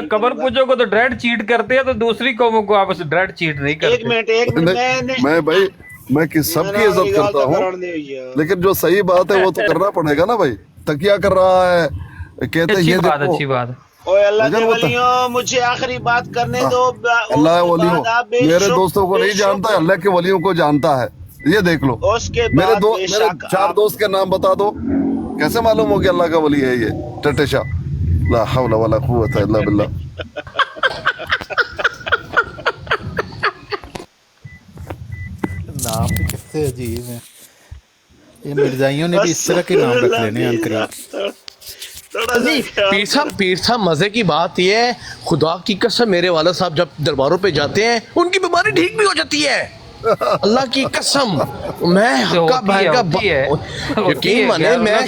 قبر پوجوں کو تو ڈائریکٹ چیٹ کرتے ہیں تو دوسری قوموں کو آپ ڈائریکٹ چیٹ نہیں کرتے. ایک منٹ میں بھائی میں سب کی عزت کرتا ہوں لیکن جو صحیح بات ہے وہ تو کرنا پڑے گا نا بھائی. تکیہ کر رہا ہے کہتے ہیں اچھی بات. اوے اللہ کے ولیوں مجھے آخری بات کرنے دو. اللہ ولیوں میرے دوستوں کو نہیں جانتا ہے اللہ کے ولیوں کو جانتا ہے. یہ دیکھ لو میرے 4 دوست کے نام بتا دو کیسے معلوم ہو کہ اللہ کا ولی ہے یہ ٹٹشا. لا حول ولا قوت الا باللہ. نام بھی کتنے عجیب ہیں. یہ مرزائیوں نے بھی اس طرح کے نام رکھ لینے ہیں. پیر صاحب مزے کی بات یہ ہے خدا کی قسم میرے والد صاحب جب درباروں پہ جاتے ہیں ان کی بیماری ٹھیک بھی ہو جاتی ہے. اللہ کی قسم میں یقین مانے میں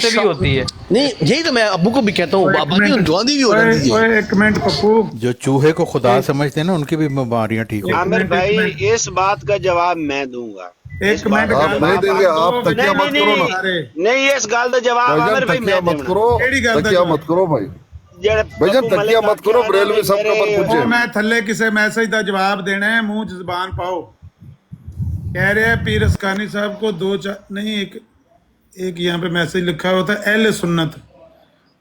نہیں یہی تو میں ابو کو بھی کہتا ہوں بابا جی دعا دی بھی ہو جاتی ہے. ایک منٹ پپو جو چوہے کو خدا سمجھتے ہیں نا ان کی بھی بیماریاں ٹھیک ہو. عامر بھائی اس بات کا جواب میں دوں گا. ایک منٹ آپ نہیں دیں گے. آپ تکیہ مت کرو نا. نہیں اس گال کا جواب عامر بھائی میں مت کرو. تکیہ مت کرو بھائی. بھجن تکیہ مت کرو. بریلوی سب کا مت پوچھے. میں تھلے کسے میسج دا جواب دینا ہے منہ زبان پاؤ. کہہ رہے ہیں پیر اسکانی صاحب کو 2 نہیں ایک یہاں پہ میسج لکھا ہوتا ہے اہل سنت.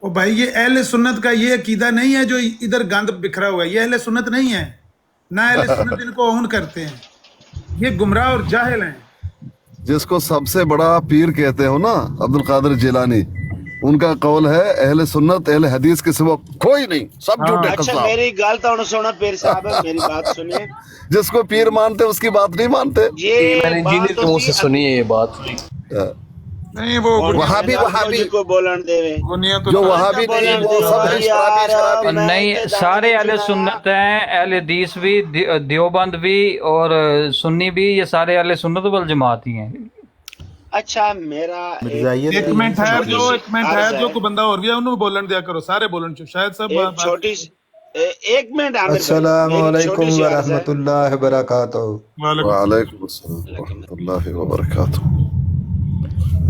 او بھائی یہ اہل سنت کا یہ عقیدہ نہیں ہے جو ادھر گند بکھرا ہوا ہے. یہ اہل سنت نہیں ہے نہ اہل سنت ان کو اون کرتے ہیں. یہ گمراہ اور جاہل ہیں. جس کو سب سے بڑا پیر کہتے ہو نا عبد القادر جیلانی ان کا قول ہے اہل سنت اہل حدیث کے سوا کوئی نہیں سب جھوٹے. اچھا میری گال تو سونا پیر صاحب میری بات سنیں. جس کو پیر مانتے اس کی بات نہیں مانتے. میں نے انجینئر کے منہ سے سنی ہے یہ بات. نہیں وہ وہابی کو بولن دے جو وہابی نہیں وہ سب نہیں سارے اہل سنت ہیں. اہل حدیث بھی دیوبند بھی اور سنی بھی یہ سارے اہل سنت والجماعت ہی ہیں. اچھا میرا ایک منٹ ہے جو کو بندہ اور بھی ہے انہوں بولن دیا کرو. سارے بولن شاید سب چھوٹی ایک منٹ. السلام علیکم ورحمۃ اللہ وبرکاتہ. وعلیکم السلام ورحمۃ اللہ وبرکاتہ.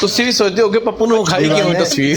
ਤੁਸੀਂ ਵੀ ਸੋਚਦੇ ਹੋਗੇ ਪੱਪੂ ਨੂੰ ਖਾਈ ਕਿਉਂ ਤਸਵੀਰ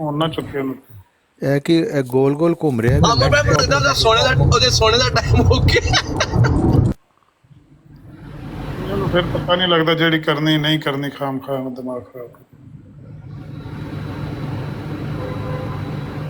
ਹੁਣ ਨਾ ਚੁੱਕੇ ਇਹ ਕਿ ਇਹ ਗੋਲ ਗੋਲ ਘੁੰਮ ਰਿਹਾ ਕਿ ਅਮਰ ਭਾਈ ਮੁਰਤਜ਼ਾ ਦਾ ਸੋਨੇ ਦਾ ਟਾਈਮ ਹੋ ਗਿਆ। ਇਹਨੂੰ ਫਿਰ ਪਤਾ ਨਹੀਂ ਲੱਗਦਾ ਜਿਹੜੀ ਕਰਨੀ ਨਹੀਂ ਕਰਨੀ, ਖਾਮ ਦਿਮਾਗ ਖਰਾਬ।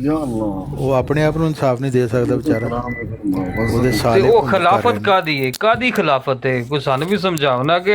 ਉਹ ਆਪਣੇ ਆਪ ਨੂੰ ਇਨਸਾਫ ਨਹੀਂ ਦੇ ਸਕਦਾ ਵਿਚਾਰਾ। ਉਹਦੇ ਤੇ ਸਾਲੇ ਉਹ ਖਿਲਾਫਤ ਕਾਦੀ ਹੈ? ਕਾਦੀ ਖਿਲਾਫਤ ਹੈ? ਕੋਈ ਸਾਨੂੰ ਵੀ ਸਮਝਾਓ ਨਾ ਕਿ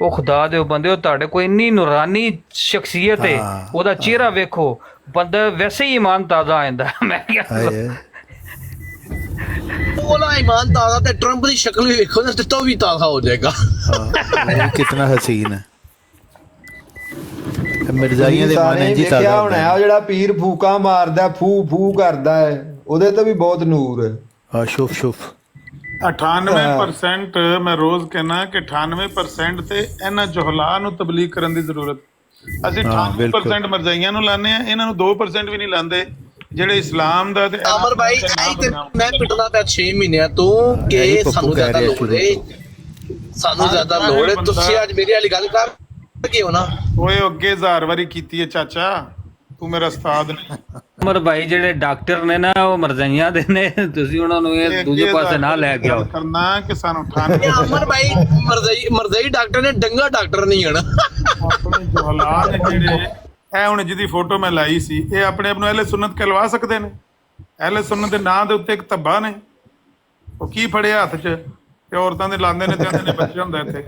ਉਹ ਖੁਦਾ ਦੇ ਬੰਦੇ, ਤੁਹਾਡੇ ਕੋਈ ਇੰਨੀ ਨੂਰਾਨੀ ਸ਼ਖਸੀਅਤ ਹੈ, ਉਹਦਾ ਚਿਹਰਾ ਵੇਖੋ, ਬੰਦਾ ਵੈਸੇ ਹੀ ਈਮਾਨ ਤਾਜ਼ਾ ਆਂਦਾ। ਮੈਂ ਕਿਹਾ ਉਹਦਾ ਈਮਾਨ ਤਾਜ਼ਾ ਤੇ ਟਰੰਪ ਦੀ ਸ਼ਕਲ ਵੀ ਵੇਖੋ ਨਾ, ਤੇ ਵੀ ਤਾਜ਼ਾ ਹੋ ਜਾਏਗਾ। ਕਿਤਨਾ ਹਸੀਨ ਹੈ ਮਿਰਜ਼ਾਈਆਂ ਦੇ ਮਾਨੇ ਜੀ। ਤਾਜ਼ਾ ਹੋਣਾ ਹੈ ਉਹ ਜਿਹੜਾ ਪੀਰ ਫੂਕਾ ਮਾਰਦਾ, ਫੂ ਫੂ ਕਰਦਾ ਹੈ, ਉਹਦੇ ਤੇ ਵੀ ਬਹੁਤ ਨੂਰ ਹੈ। ਹਾਂ, ਸ਼ੁਫ ਸ਼ੁਫ 98% ਮੈਂ ਰੋਜ਼ ਕਹਿਣਾ ਕਿ 98% ਤੇ ਇਹਨਾਂ ਜੁਹਲਾ ਨੂੰ ਤਬਲੀਗ ਕਰਨ ਦੀ ਜ਼ਰੂਰਤ। ਅਸੀਂ 98% ਮਰਜ਼ਾਈਆਂ ਨੂੰ ਲਾਉਂਦੇ ਆ, ਇਹਨਾਂ ਨੂੰ 2% ਵੀ ਨਹੀਂ ਲਾਉਂਦੇ ਜਿਹੜੇ ਇਸਲਾਮ ਦਾ। ਤੇ ਅਮਰ ਭਾਈ ਮੈਂ ਪਿਟਣਾ ਤਾਂ 6 ਮਹੀਨਿਆਂ ਤੋਂ ਕਿ ਸਾਨੂੰ ਜ਼ਿਆਦਾ ਲੋੜ ਹੈ, ਸਾਨੂੰ ਜ਼ਿਆਦਾ ਲੋੜ ਹੈ। ਤੁਸੀਂ ਅੱਜ ਮੇਰੀ ਵਾਲੀ ਗੱਲ ਕਰ ਕੇ ਹੋ ਨਾ। ਓਏ ਅੱਗੇ 1000 ਵਾਰੀ ਕੀਤੀ ਹੈ ਚਾਚਾ, ਤੂੰ ਮੇਰਾ ਉਸਤਾਦ ਨਹੀਂ। ਅਮਰ ਭਾਈ ਜਿਹੜੇ ਡਾਕਟਰ ਨੇ ਨਾ ਉਹ ਮਰਜ਼ਾਈਆਂ ਦੇ ਨੇ, ਤੁਸੀਂ ਉਹਨਾਂ ਨੂੰ ਇਹ ਦੂਜੇ ਪਾਸੇ ਨਾ ਲੈ ਕੇ ਆਓ। ਕਰਨਾ ਕਿ ਸਾਨੂੰ ਅਮਰ ਭਾਈ ਮਰਜ਼ਾਈ ਡਾਕਟਰ ਨੇ, ਡੰਗਾ ਡਾਕਟਰ ਨਹੀਂ ਹਨ। ਆਪਣੇ ਜੁਹਲਾ ਨੇ ਜਿਹੜੇ, ਇਹ ਹੁਣ ਜਿਹਦੀ ਫੋਟੋ ਮੈਂ ਲਾਈ ਸੀ, ਇਹ ਆਪਣੇ ਆਪ ਨੂੰ ਅਹਿਲੇ ਸੁਨਨਤ ਕਹਿਲਵਾ ਸਕਦੇ ਨੇ? ਅਹਿਲੇ ਸੁਨਨਤ ਦੇ ਨਾਂ ਦੇ ਉੱਤੇ ਇੱਕ ਧੱਬਾ ਨੇ, ਉਹ ਕੀ ਫੜਿਆ ਹੱਥ 'ਚ ਤੇ ਔਰਤਾਂ ਦੇ ਲਾਉਂਦੇ ਨੇ ਤੇ ਆਂਦੇ ਨੇ ਬੱਚੇ ਹੁੰਦਾ ਇੱਥੇ।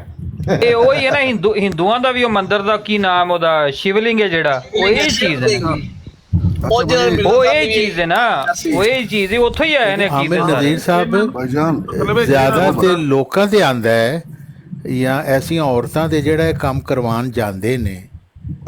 ਇਹ ਉਹੀ ਹੈ ਨਾ, ਹਿੰਦੂਆਂ ਦਾ ਵੀ ਉਹ ਮੰਦਿਰ ਦਾ ਕੀ ਨਾਮ ਉਹਦਾ, ਸ਼ਿਵਲਿੰਗ ਹੈ ਜਿਹੜਾ, ਉਹ ਇਹ ਚੀਜ਼ ਹੈ ਨਾ, ਉਹ ਇਹ ਚੀਜ਼ ਹੈ ਨਾ, ਉਹ ਇਹ ਚੀਜ਼ ਹੈ, ਉੱਥੋਂ ਹੀ ਆਏ ਨੇ। ਆਮਿਰ ਨਜ਼ੀਰ ਸਾਹਿਬ ਜ਼ਿਆਦਾ ਤੇ ਲੋਕਾਂ ਤੇ ਆਂਦਾ ਹੈ ਜਾਂ ਐਸੀਆਂ ਔਰਤਾਂ ਤੇ ਜਿਹੜਾ ਇਹ ਕੰਮ ਕਰਵਾਉਣ ਜਾਂਦੇ ਨੇ।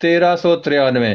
1393।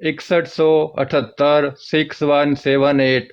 6178 6178।